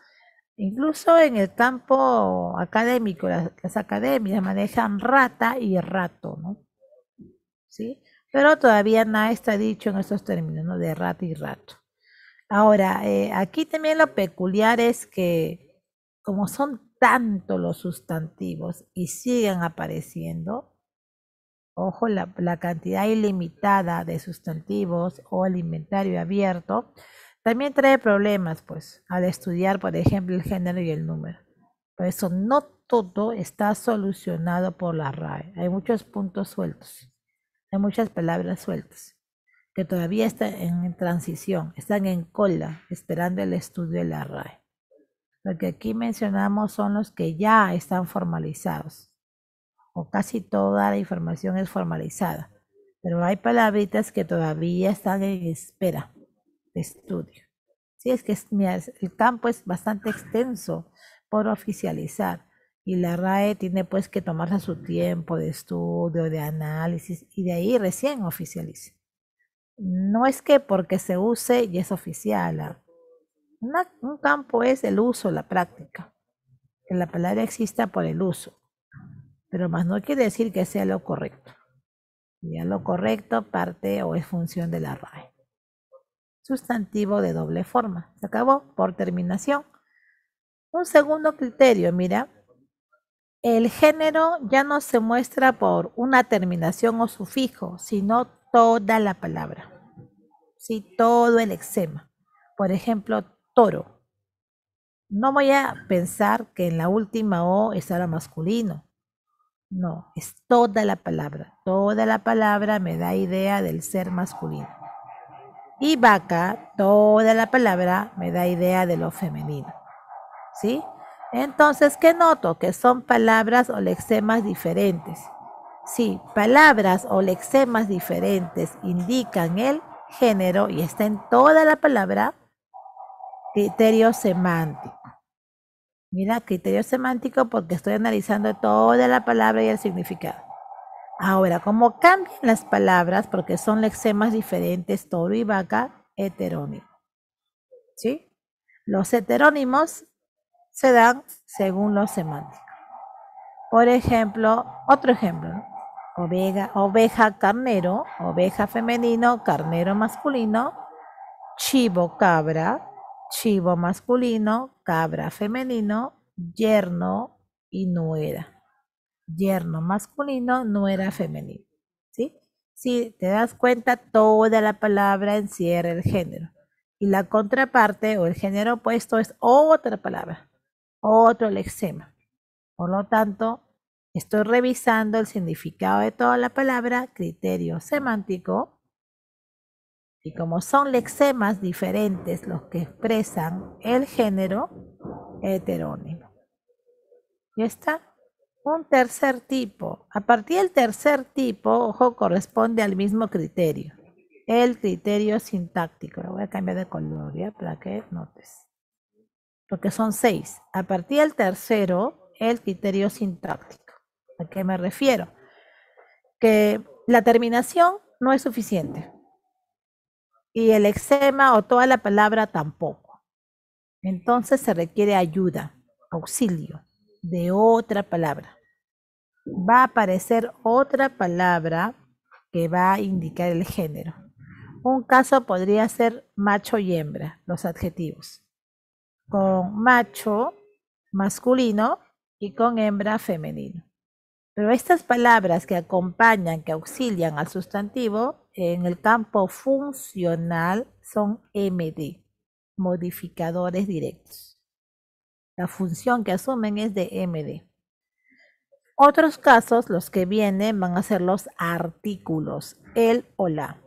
S1: Incluso en el campo académico, las academias manejan rata y rato, ¿no? ¿Sí? Pero todavía nada está dicho en esos términos, ¿no? De rata y rato. Ahora, aquí también lo peculiar es que como son tantos los sustantivos y siguen apareciendo, ojo, la cantidad ilimitada de sustantivos o el inventario abierto, también trae problemas, pues, al estudiar, por ejemplo, el género y el número. Por eso no todo está solucionado por la RAE. Hay muchos puntos sueltos, hay muchas palabras sueltas que todavía están en transición, están en cola, esperando el estudio de la RAE. Lo que aquí mencionamos son los que ya están formalizados, o casi toda la información es formalizada, pero hay palabritas que todavía están en espera de estudio. Sí, es que mira, el campo es bastante extenso por oficializar y la RAE tiene pues que tomarse su tiempo de estudio, de análisis y de ahí recién oficializa. No es que porque se use y es oficial. Un campo es el uso, la práctica. Que la palabra exista por el uso. Pero más no quiere decir que sea lo correcto. Ya lo correcto parte o es función de la RAE. Sustantivo de doble forma. Se acabó por terminación. Un segundo criterio, mira. El género ya no se muestra por una terminación o sufijo, sino toda la palabra. Sí, todo el lexema. Por ejemplo, toro. No voy a pensar que en la última O estará masculino. No, es toda la palabra. Toda la palabra me da idea del ser masculino. Y vaca, toda la palabra me da idea de lo femenino. ¿Sí? Entonces, ¿qué noto? Que son palabras o lexemas diferentes. Sí, palabras o lexemas diferentes indican el género y está en toda la palabra. Criterio semántico. Mira, criterio semántico porque estoy analizando toda la palabra y el significado. Ahora, como cambian las palabras, porque son lexemas diferentes, toro y vaca, heterónimo. ¿Sí? Los heterónimos se dan según los semánticos. Por ejemplo, otro ejemplo, ¿no? Oveja, carnero, oveja femenino, carnero masculino, chivo, cabra, chivo masculino, cabra femenino, yerno y nuera. Yerno masculino, nuera femenino. ¿Sí? Si te das cuenta, toda la palabra encierra el género. Y la contraparte o el género opuesto es otra palabra, otro lexema. Por lo tanto, estoy revisando el significado de toda la palabra, criterio semántico, Y como son lexemas diferentes los que expresan el género heterónimo. ¿Ya está? Un tercer tipo. A partir del tercer tipo, ojo, corresponde al mismo criterio. El criterio sintáctico. Lo voy a cambiar de color, ¿ya? Para que notes. Porque son 6. A partir del tercero, el criterio sintáctico. ¿A qué me refiero? Que la terminación no es suficiente. Y el exema o toda la palabra tampoco. Entonces se requiere ayuda, auxilio de otra palabra. Va a aparecer otra palabra que va a indicar el género. Un caso podría ser macho y hembra, los adjetivos. Con macho masculino y con hembra femenino. Pero estas palabras que acompañan, que auxilian al sustantivo, en el campo funcional son MD, modificadores directos. La función que asumen es de MD. Otros casos, los que vienen, van a ser los artículos, el o la.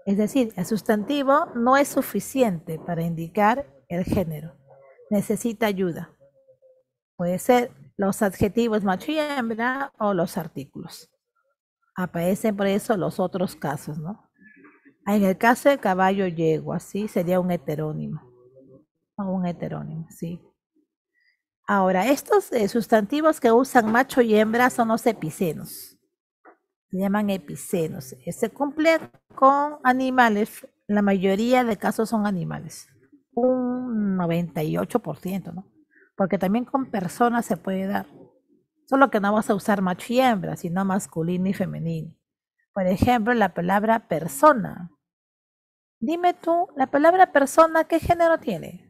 S1: Es decir, el sustantivo no es suficiente para indicar el género. Necesita ayuda. Puede ser los adjetivos macho y hembra o los artículos. Aparecen por eso los otros casos, ¿no? En el caso de caballo yegua, sí, sería un heterónimo. Un heterónimo, sí. Ahora, estos sustantivos que usan macho y hembra son los epicenos. Se llaman epicenos. Se cumple con animales. La mayoría de casos son animales. Un 98%, ¿no? Porque también con personas se puede dar. Solo que no vas a usar macho y hembra, sino masculino y femenino. Por ejemplo, la palabra persona. Dime tú, la palabra persona, ¿qué género tiene?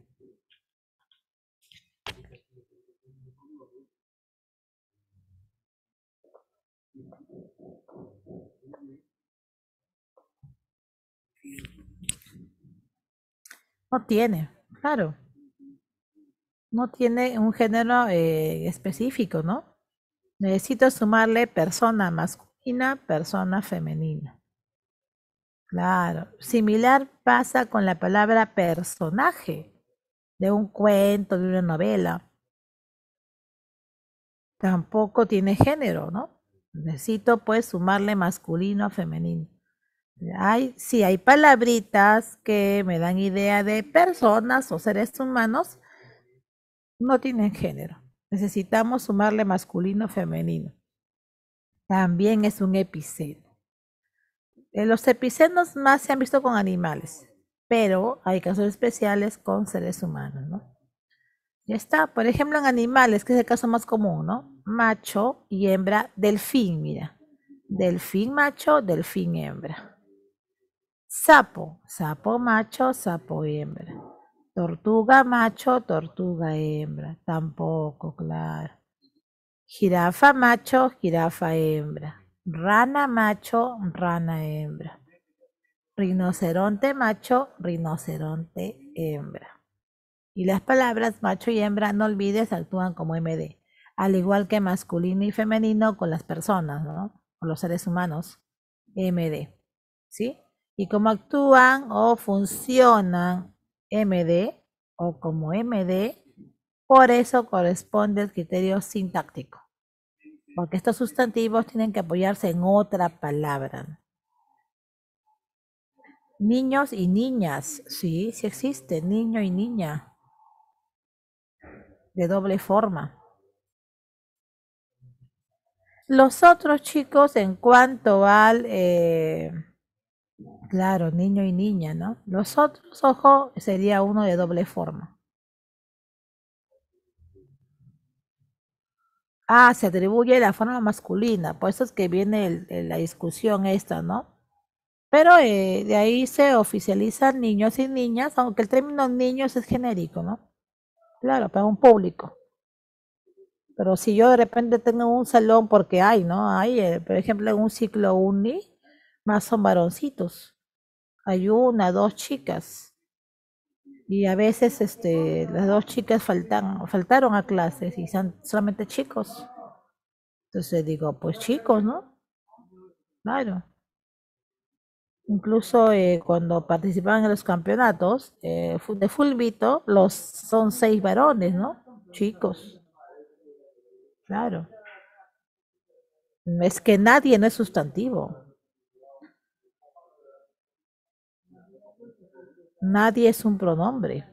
S1: No tiene, claro. No tiene un género específico, ¿no? Necesito sumarle persona masculina, persona femenina. Claro. Similar pasa con la palabra personaje de un cuento, de una novela. Tampoco tiene género, ¿no? Necesito pues sumarle masculino a femenino. Sí, hay palabritas que me dan idea de personas o seres humanos, no tienen género. Necesitamos sumarle masculino o femenino. También es un epiceno. Los epicenos más se han visto con animales, pero hay casos especiales con seres humanos, ¿no? Ya está, por ejemplo, en animales, que es el caso más común, ¿no? Macho y hembra, delfín, mira. Delfín macho, delfín hembra. Sapo, sapo macho, sapo hembra. Tortuga macho, tortuga hembra. Tampoco, claro. Jirafa macho, jirafa hembra. Rana macho, rana hembra. Rinoceronte macho, rinoceronte hembra. Y las palabras macho y hembra, no olvides, actúan como MD. Al igual que masculino y femenino con las personas, ¿no? Con los seres humanos. MD. ¿Sí? Y como actúan o funcionan MD o como MD, por eso corresponde el criterio sintáctico. Porque estos sustantivos tienen que apoyarse en otra palabra. Niños y niñas, sí, sí existe, niño y niña, de doble forma. Los otros chicos en cuanto al, claro, niño y niña, ¿no? Los otros, ojo, sería uno de doble forma. Ah, se atribuye la forma masculina, por eso es que viene la discusión esta, ¿no? Pero de ahí se oficializan niños y niñas, aunque el término niños es genérico, ¿no? Claro, para un público. Pero si yo de repente tengo un salón, porque hay, ¿no? Hay, por ejemplo, en un ciclo uni, más son varoncitos. Hay una, dos chicas. Y a veces las dos chicas faltaron a clases y son solamente chicos. Entonces digo, pues chicos, ¿no? Claro. Incluso cuando participaban en los campeonatos de fulbito, son 6 varones, ¿no? Chicos, claro. Es que nadie no es sustantivo. Nadie es un pronombre.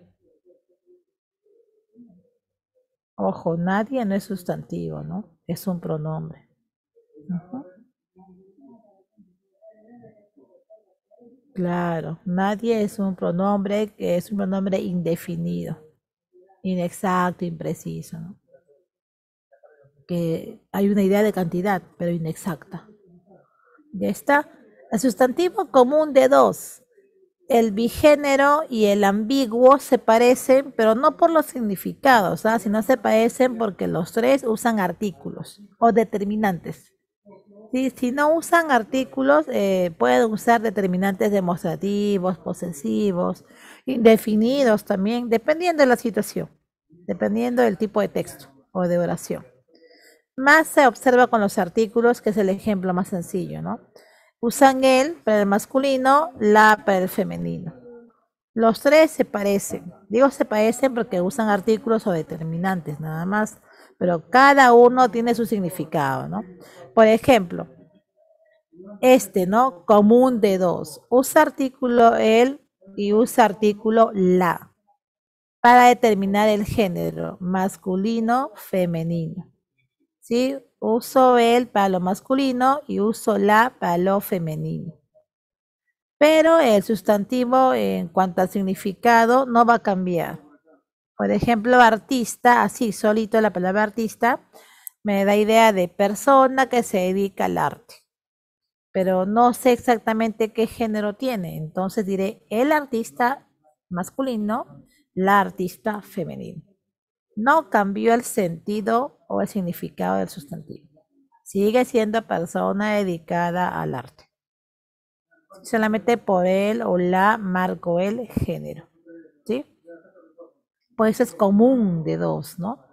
S1: Ojo, nadie no es sustantivo, ¿no? Es un pronombre. Ujú. Claro, nadie es un pronombre que es un pronombre indefinido, inexacto, impreciso, ¿no? Que hay una idea de cantidad, pero inexacta. Ya está. El sustantivo común de dos. El bigénero y el ambiguo se parecen, pero no por los significados, ¿ah? Sino se parecen porque los tres usan artículos o determinantes. Sí, si no usan artículos, pueden usar determinantes demostrativos, posesivos, indefinidos también, dependiendo de la situación, dependiendo del tipo de texto o de oración. Más se observa con los artículos, que es el ejemplo más sencillo, ¿no? Usan el para el masculino, la para el femenino. Los tres se parecen. Digo se parecen porque usan artículos o determinantes, nada más. Pero cada uno tiene su significado, ¿no? Por ejemplo, ¿no? Común de dos. Usa artículo el y usa artículo la para determinar el género masculino, femenino. ¿Sí? Uso el para lo masculino y uso la para lo femenino. Pero el sustantivo en cuanto al significado no va a cambiar. Por ejemplo, artista, así solito la palabra artista, me da idea de persona que se dedica al arte. Pero no sé exactamente qué género tiene. Entonces diré el artista masculino, la artista femenino. No cambió el sentido o el significado del sustantivo. Sigue siendo persona dedicada al arte. Solamente por él o la marco el género. ¿Sí? Pues es común de dos, ¿no?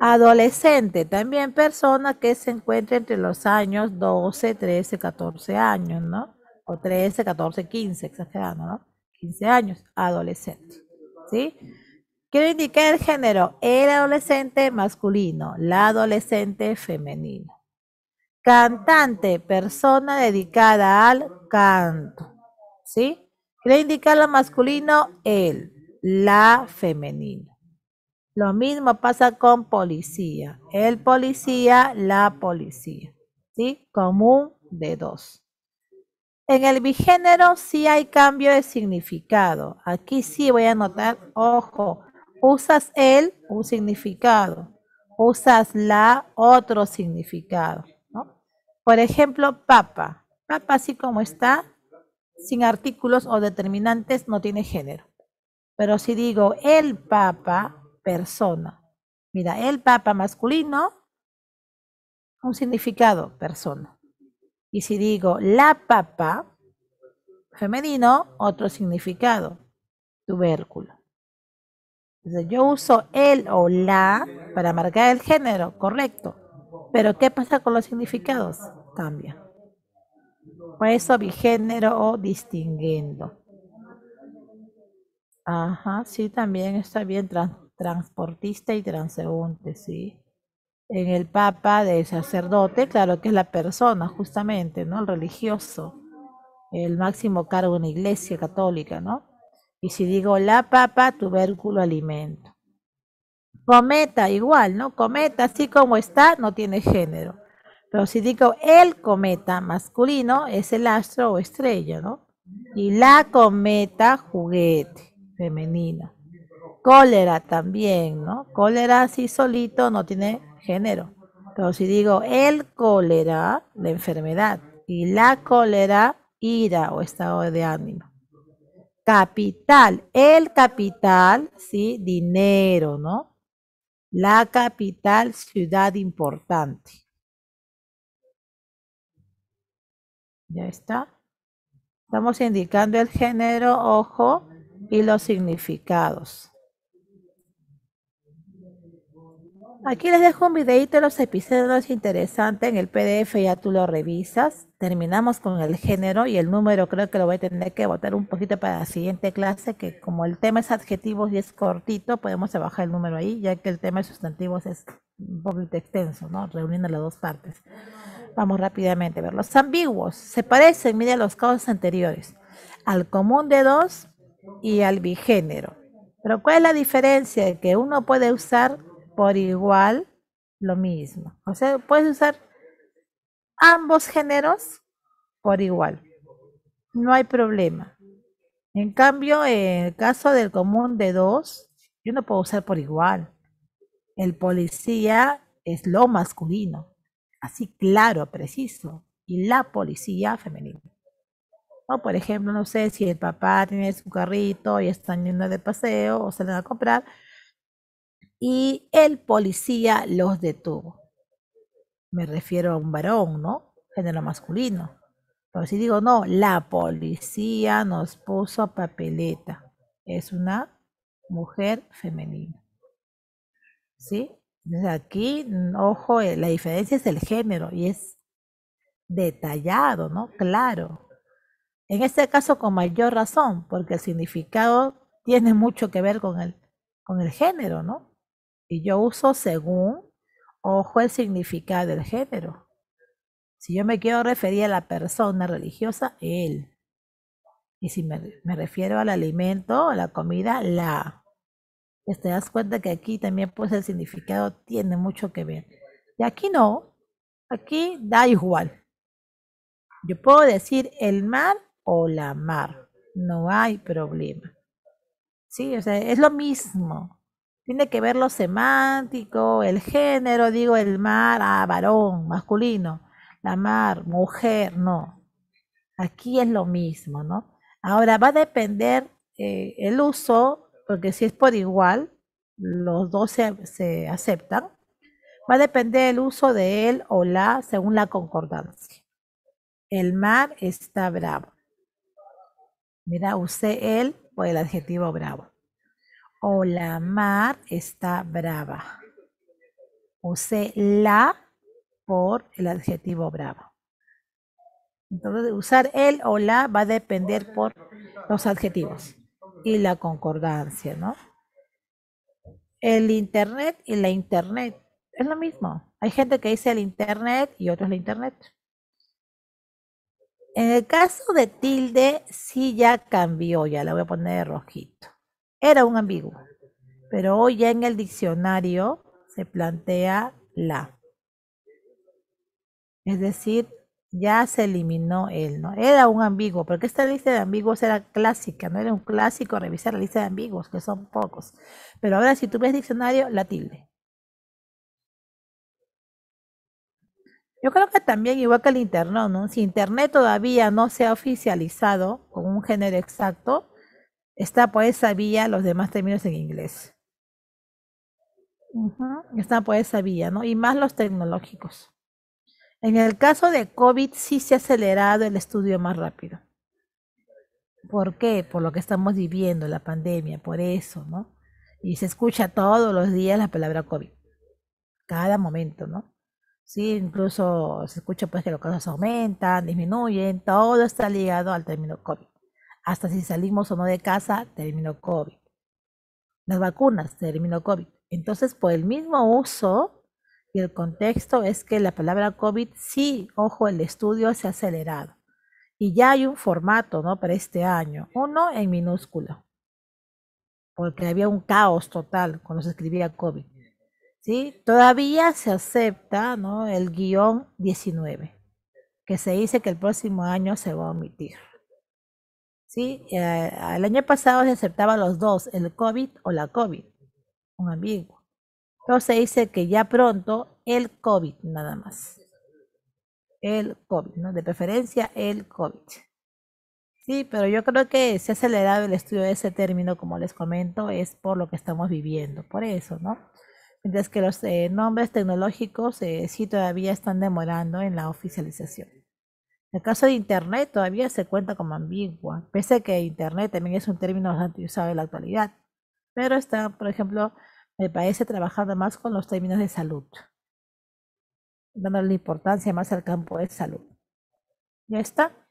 S1: Adolescente, también persona que se encuentra entre los años 12, 13, 14 años, ¿no? O 13, 14, 15, exagerando, ¿no? 15 años, adolescente, ¿sí? Quiero indicar el género, el adolescente masculino, la adolescente femenino. Cantante, persona dedicada al canto, ¿sí? Quiero indicar lo masculino, el, la femenino. Lo mismo pasa con policía. El policía, la policía. ¿Sí? Común de dos. En el bigénero sí hay cambio de significado. Aquí sí voy a anotar, ojo, usas el, un significado. Usas la, otro significado. ¿No? Por ejemplo, papa. Papa así como está, sin artículos o determinantes, no tiene género. Pero si digo el papa, persona. Mira, el papa masculino, un significado, persona. Y si digo la papa, femenino, otro significado, tubérculo. Entonces yo uso el o la para marcar el género, correcto. Pero ¿qué pasa con los significados? Cambia. Por eso bigénero o distinguiendo. Ajá, sí, también está bien transportista y transeúnte, sí. En el papa de sacerdote, claro que es la persona, justamente, ¿no? El religioso, el máximo cargo en la iglesia católica, ¿no? Y si digo la papa, tubérculo alimento. Cometa, igual, ¿no? Cometa, así como está, no tiene género. Pero si digo el cometa masculino, es el astro o estrella, ¿no? Y la cometa, juguete, femenino. Cólera también, ¿no? Cólera así solito no tiene género. Pero si digo el cólera, la enfermedad, y la cólera, ira o estado de ánimo. Capital, el capital, ¿sí? Dinero, ¿no? La capital, ciudad importante. ¿Ya está? Estamos indicando el género, ojo, y los significados. Aquí les dejo un videito de los episodios interesantes en el PDF, ya tú lo revisas. Terminamos con el género y el número creo que lo voy a tener que botar un poquito para la siguiente clase, que como el tema es adjetivos y es cortito, podemos trabajar el número ahí, ya que el tema de sustantivos es un poquito extenso, ¿no? Reuniendo las dos partes. Vamos rápidamente a ver. Los ambiguos se parecen, mira los casos anteriores, al común de dos y al bigénero. Pero ¿cuál es la diferencia? Que uno puede usar por igual lo mismo. O sea, puedes usar ambos géneros por igual. No hay problema. En cambio, en el caso del común de dos, yo no puedo usar por igual. El policía es lo masculino, así claro, preciso, y la policía femenina. O por ejemplo, no sé si el papá tiene su carrito y están yendo de paseo o salen a comprar y el policía los detuvo. Me refiero a un varón, ¿no? Género masculino. Pero si digo, no, la policía nos puso papeleta. Es una mujer femenina. ¿Sí? Entonces aquí, ojo, la diferencia es el género y es detallado, ¿no? Claro. En este caso con mayor razón, porque el significado tiene mucho que ver con el género, ¿no? Y yo uso según, ojo, el significado del género. Si yo me quiero referir a la persona religiosa, él. Y si me refiero al alimento, a la comida, la. Pues te das cuenta que aquí también pues el significado tiene mucho que ver. Y aquí no, aquí da igual. Yo puedo decir el mar o la mar, no hay problema. Sí, o sea, es lo mismo. Tiene que ver lo semántico, el género, digo el mar, varón, masculino, la mar, mujer, no. Aquí es lo mismo, ¿no? Ahora va a depender el uso, porque si es por igual, los dos se aceptan, va a depender el uso de él o la según la concordancia. El mar está bravo. Mira, usé él por el adjetivo bravo. O la mar está brava. Usé la por el adjetivo bravo. Entonces, usar el o la va a depender por los adjetivos y la concordancia, ¿no? El internet y la internet es lo mismo. Hay gente que dice el internet y otros la internet. En el caso de tilde, sí ya cambió, ya la voy a poner de rojito. Era un ambiguo, pero hoy ya en el diccionario se plantea la. Es decir, ya se eliminó él, ¿no? Era un ambiguo, porque esta lista de ambiguos era clásica, no era un clásico revisar la lista de ambiguos, que son pocos. Pero ahora si tú ves diccionario, la tilde. Yo creo que también, igual que el internet, ¿no? Si internet todavía no se ha oficializado con un género exacto, está por esa vía los demás términos en inglés. Está por esa vía, ¿no? Y más los tecnológicos. En el caso de COVID sí se ha acelerado el estudio más rápido. ¿Por qué? Por lo que estamos viviendo, la pandemia, por eso, ¿no? Y se escucha todos los días la palabra COVID, cada momento, ¿no? Sí, incluso se escucha pues que los casos aumentan, disminuyen, todo está ligado al término COVID. Hasta si salimos o no de casa, término COVID. Las vacunas, término COVID. Entonces, por el mismo uso y el contexto es que la palabra COVID, sí, ojo, el estudio se ha acelerado. Y ya hay un formato, ¿no? Para este año. Uno en minúscula, porque había un caos total cuando se escribía COVID. ¿Sí? Todavía se acepta, ¿no? El guión 19, que se dice que el próximo año se va a omitir. ¿Sí? El año pasado se aceptaba los dos, el COVID o la COVID, un ambiguo. Pero se dice que ya pronto el COVID nada más. El COVID, ¿no? De preferencia el COVID. Sí, pero yo creo que se ha acelerado el estudio de ese término, como les comento, es por lo que estamos viviendo, por eso, ¿no? Mientras que los nombres tecnológicos sí todavía están demorando en la oficialización. En el caso de Internet todavía se cuenta como ambigua, pese a que Internet también es un término bastante usado en la actualidad. Pero está, por ejemplo, Me parece trabajando más con los términos de salud, dándole importancia más al campo de salud. ¿Ya está?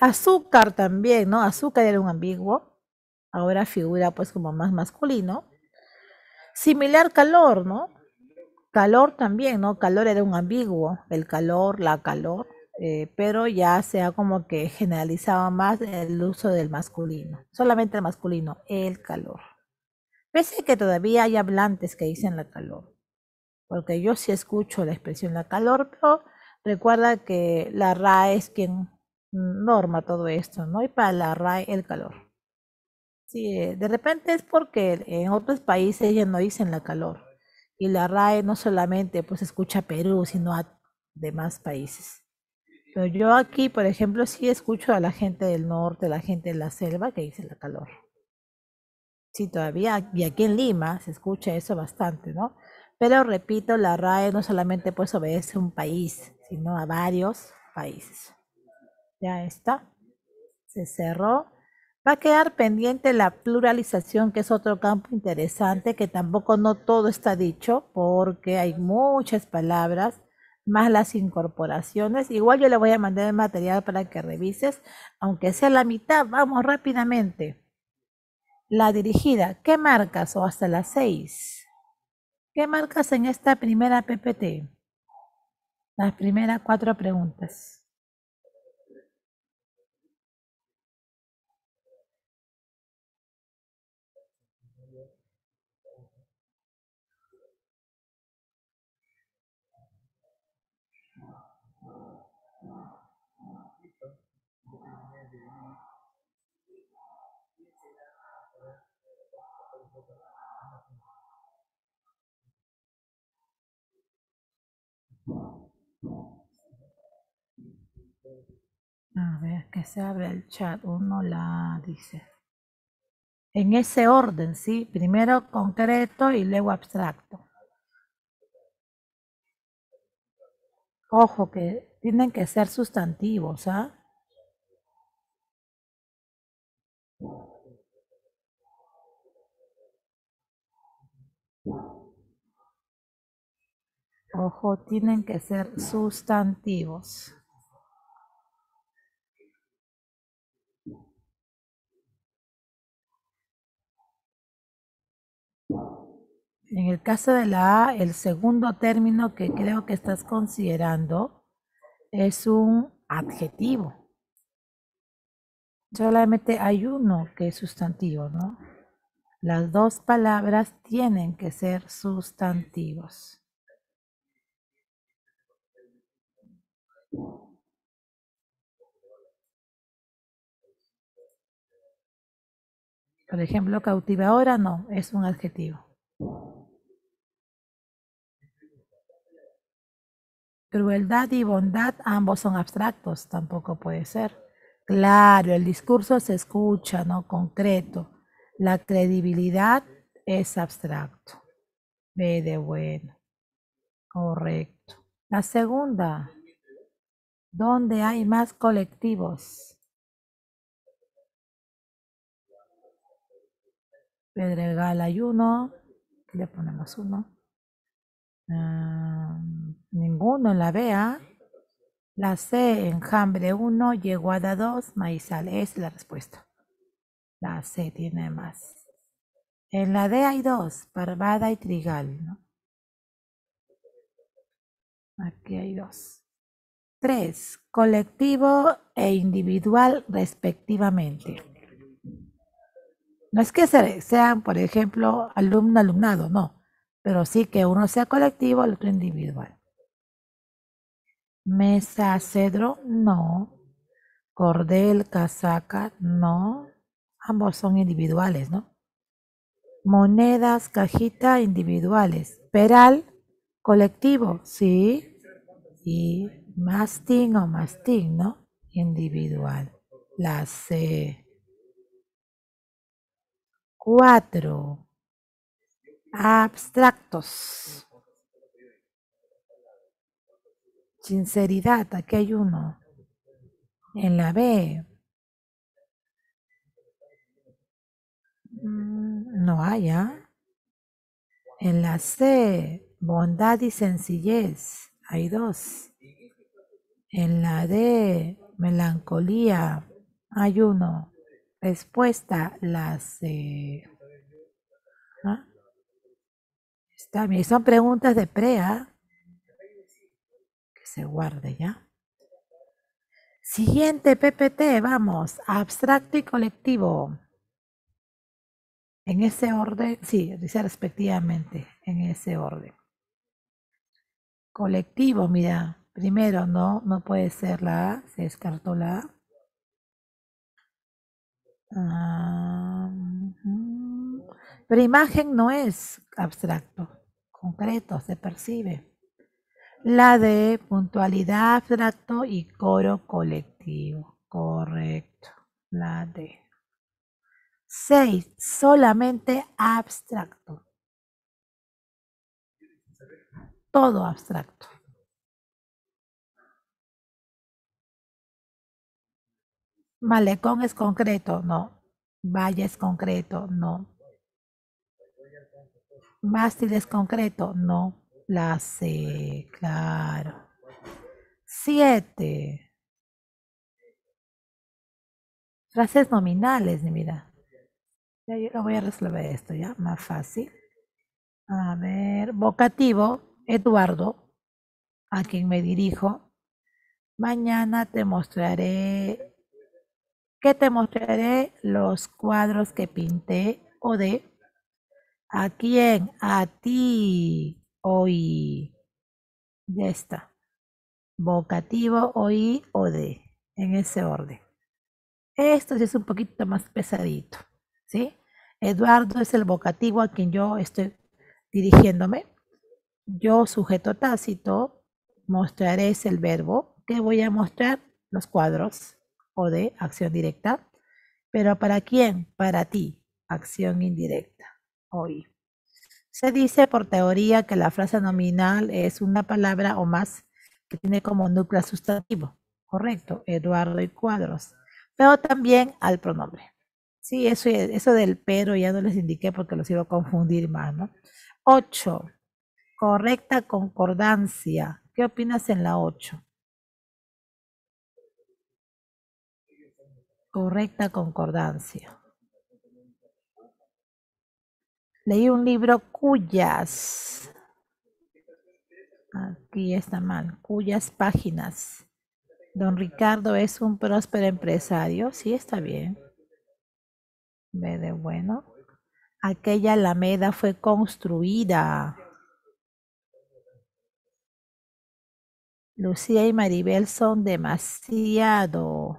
S1: Azúcar también, ¿no? Azúcar era un ambiguo, ahora figura pues como más masculino. Similar calor, ¿no? Calor también, ¿no? Calor era un ambiguo, el calor, la calor, pero ya se ha como que generalizado más el uso del masculino, solamente el masculino, el calor. Pese a que todavía hay hablantes que dicen la calor, porque yo sí escucho la expresión la calor, pero recuerda que la RAE es quien norma todo esto, ¿no? Y para la RAE el calor. Sí, de repente es porque en otros países ya no dicen la calor. Y la RAE no solamente pues escucha a Perú, sino a demás países. Pero yo aquí, por ejemplo, sí escucho a la gente del norte, la gente de la selva que dice la calor. Sí, todavía, y aquí en Lima se escucha eso bastante, ¿no? Pero repito, la RAE no solamente pues obedece a un país, sino a varios países. Ya está, se cerró. Va a quedar pendiente la pluralización, que es otro campo interesante, que tampoco no todo está dicho, porque hay muchas palabras, más las incorporaciones. Igual yo le voy a mandar el material para que revises, aunque sea la mitad, vamos rápidamente. La dirigida, ¿qué marcas? O hasta las 6. ¿Qué marcas en esta primera PPT? Las primeras 4 preguntas. A ver, que se abre el chat. Uno la dice. En ese orden, ¿sí? Primero concreto y luego abstracto. Ojo, que tienen que ser sustantivos, ¿ah? Ojo, tienen que ser sustantivos. En el caso de la A, el segundo término que creo que estás considerando es un adjetivo. Solamente hay uno que es sustantivo, ¿no? Las dos palabras tienen que ser sustantivos. Por ejemplo, cautivadora no, es un adjetivo. Crueldad y bondad, ambos son abstractos, tampoco puede ser. Claro, el discurso se escucha, ¿no? Concreto. La credibilidad es abstracto. B de bueno, correcto. La segunda, ¿dónde hay más colectivos? Pedregal hay uno, le ponemos uno. Ninguno en la B, ¿ah? La C, enjambre uno, yeguada 2, maizal. Es la respuesta. La C tiene más. En la D hay dos, parvada y trigal, ¿no? Aquí hay dos. 3, colectivo e individual respectivamente. No es que sean, por ejemplo, alumno, alumnado, no, pero sí que uno sea colectivo, el otro individual. Mesa, cedro, no. Cordel, casaca, no. Ambos son individuales, ¿no? Monedas, cajita, individuales. Peral, colectivo, sí. Y mastín o mastín, ¿no? Individual. La C. 4. Abstractos. Sinceridad, aquí hay uno. En la B. No hay, ¿ah? En la C, bondad y sencillez. Hay dos. En la D, melancolía. Hay uno. Respuesta, la C. ¿Ah? Está bien. Son preguntas de prea. Que se guarde ya. Siguiente PPT, vamos. Abstracto y colectivo. En ese orden, sí, dice respectivamente, en ese orden. Colectivo, mira, primero no puede ser la A, se descartó la A. Pero imagen no es abstracto, concreto, se percibe. La de puntualidad abstracto y coro colectivo, correcto, la D. 6, solamente abstracto. Todo abstracto. Malecón es concreto, no. Valle es concreto, no. Mástil es concreto, no. La C, claro. 7. Frases nominales, mira. Ya yo lo voy a resolver esto, ya, más fácil. A ver, vocativo, Eduardo, a quien me dirijo. Mañana te mostraré, ¿qué te mostraré? Los cuadros que pinté o de. ¿A quién? A ti, hoy. Ya está. Vocativo, oí o de, en ese orden. Esto sí es un poquito más pesadito, ¿sí? Eduardo es el vocativo a quien yo estoy dirigiéndome. Yo, sujeto tácito, mostraré es el verbo. ¿Qué voy a mostrar? Los cuadros o de acción directa. ¿Pero para quién? Para ti, acción indirecta. Hoy. Se dice por teoría que la frase nominal es una palabra o más que tiene como núcleo sustantivo. Correcto, Eduardo y cuadros. Pero también al pronombre. Sí, eso del pero ya no les indiqué porque los iba a confundir más, ¿no? 8. Correcta concordancia. ¿Qué opinas en la 8? Correcta concordancia. Leí un libro cuyas, aquí está mal, cuyas páginas. Don Ricardo es un próspero empresario. Sí, está bien. Ve de bueno. Aquella alameda fue construida. Lucía y Maribel son demasiado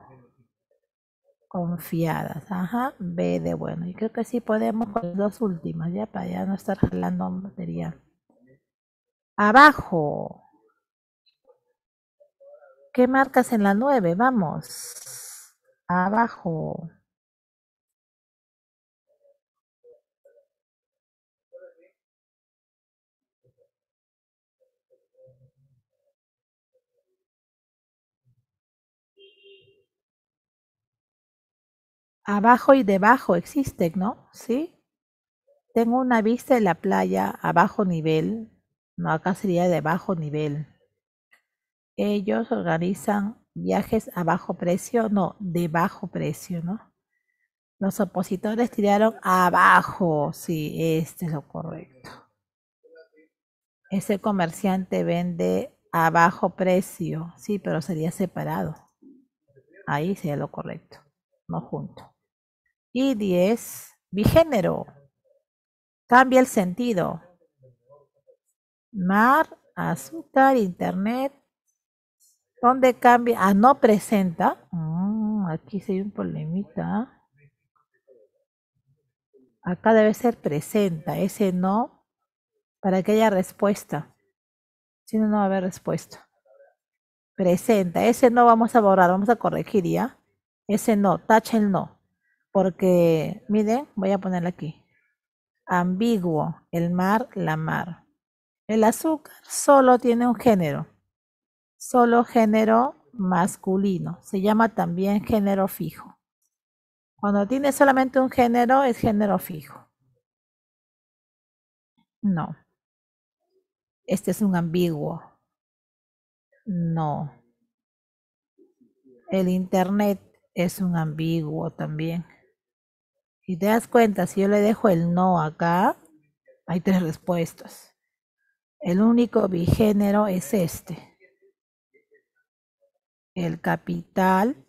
S1: confiadas. Ajá, B de bueno. Y creo que sí podemos con las dos últimas, ya para ya no estar jalando material. Abajo. ¿Qué marcas en la 9? Vamos. Abajo. Abajo y debajo existen, ¿no? ¿Sí? Tengo una vista de la playa a bajo nivel. No, acá sería de bajo nivel. Ellos organizan viajes a bajo precio, no, de bajo precio, ¿no? Los opositores tiraron abajo, sí, este es lo correcto. Ese comerciante vende a bajo precio, sí, pero sería separado. Ahí sería lo correcto, no junto. Y 10, bigénero, cambia el sentido. Mar, azúcar, internet. ¿Dónde cambia? Ah, no presenta. Aquí sí hay un problemita. Acá debe ser presenta. Ese no, para que haya respuesta. Si no, no va a haber respuesta. Presenta. Ese no vamos a borrar, vamos a corregir ya. Ese no, tacha el no. Porque, miren, voy a ponerlo aquí. Ambiguo, el mar, la mar. El azúcar solo tiene un género. Solo género masculino. Se llama también género fijo. Cuando tiene solamente un género es género fijo. No. Este es un ambiguo. No. El internet es un ambiguo también. Si te das cuenta, si yo le dejo el no acá, hay tres respuestas. El único bigénero es este. El capital,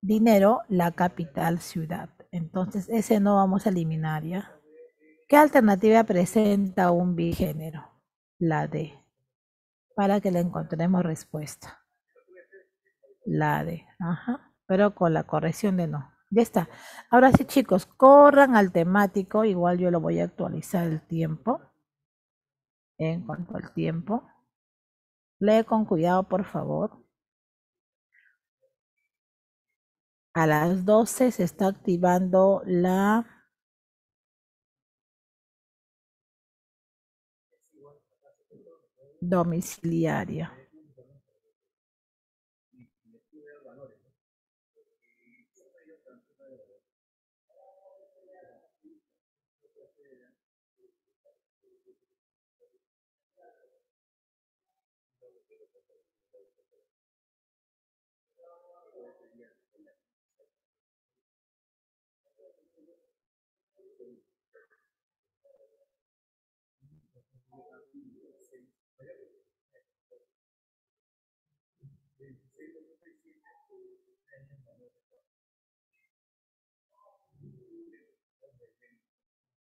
S1: dinero, la capital, ciudad. Entonces, ese no vamos a eliminar ya. ¿Qué alternativa presenta un bigénero? La D. Para que le encontremos respuesta. La D. Ajá. Pero con la corrección de no. Ya está. Ahora sí, chicos, corran al temático. Igual yo lo voy a actualizar el tiempo. En cuanto al tiempo. Lee con cuidado, por favor. A las 12 se está activando la domiciliaria.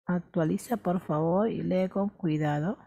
S1: Actualiza, por favor, y lee con cuidado.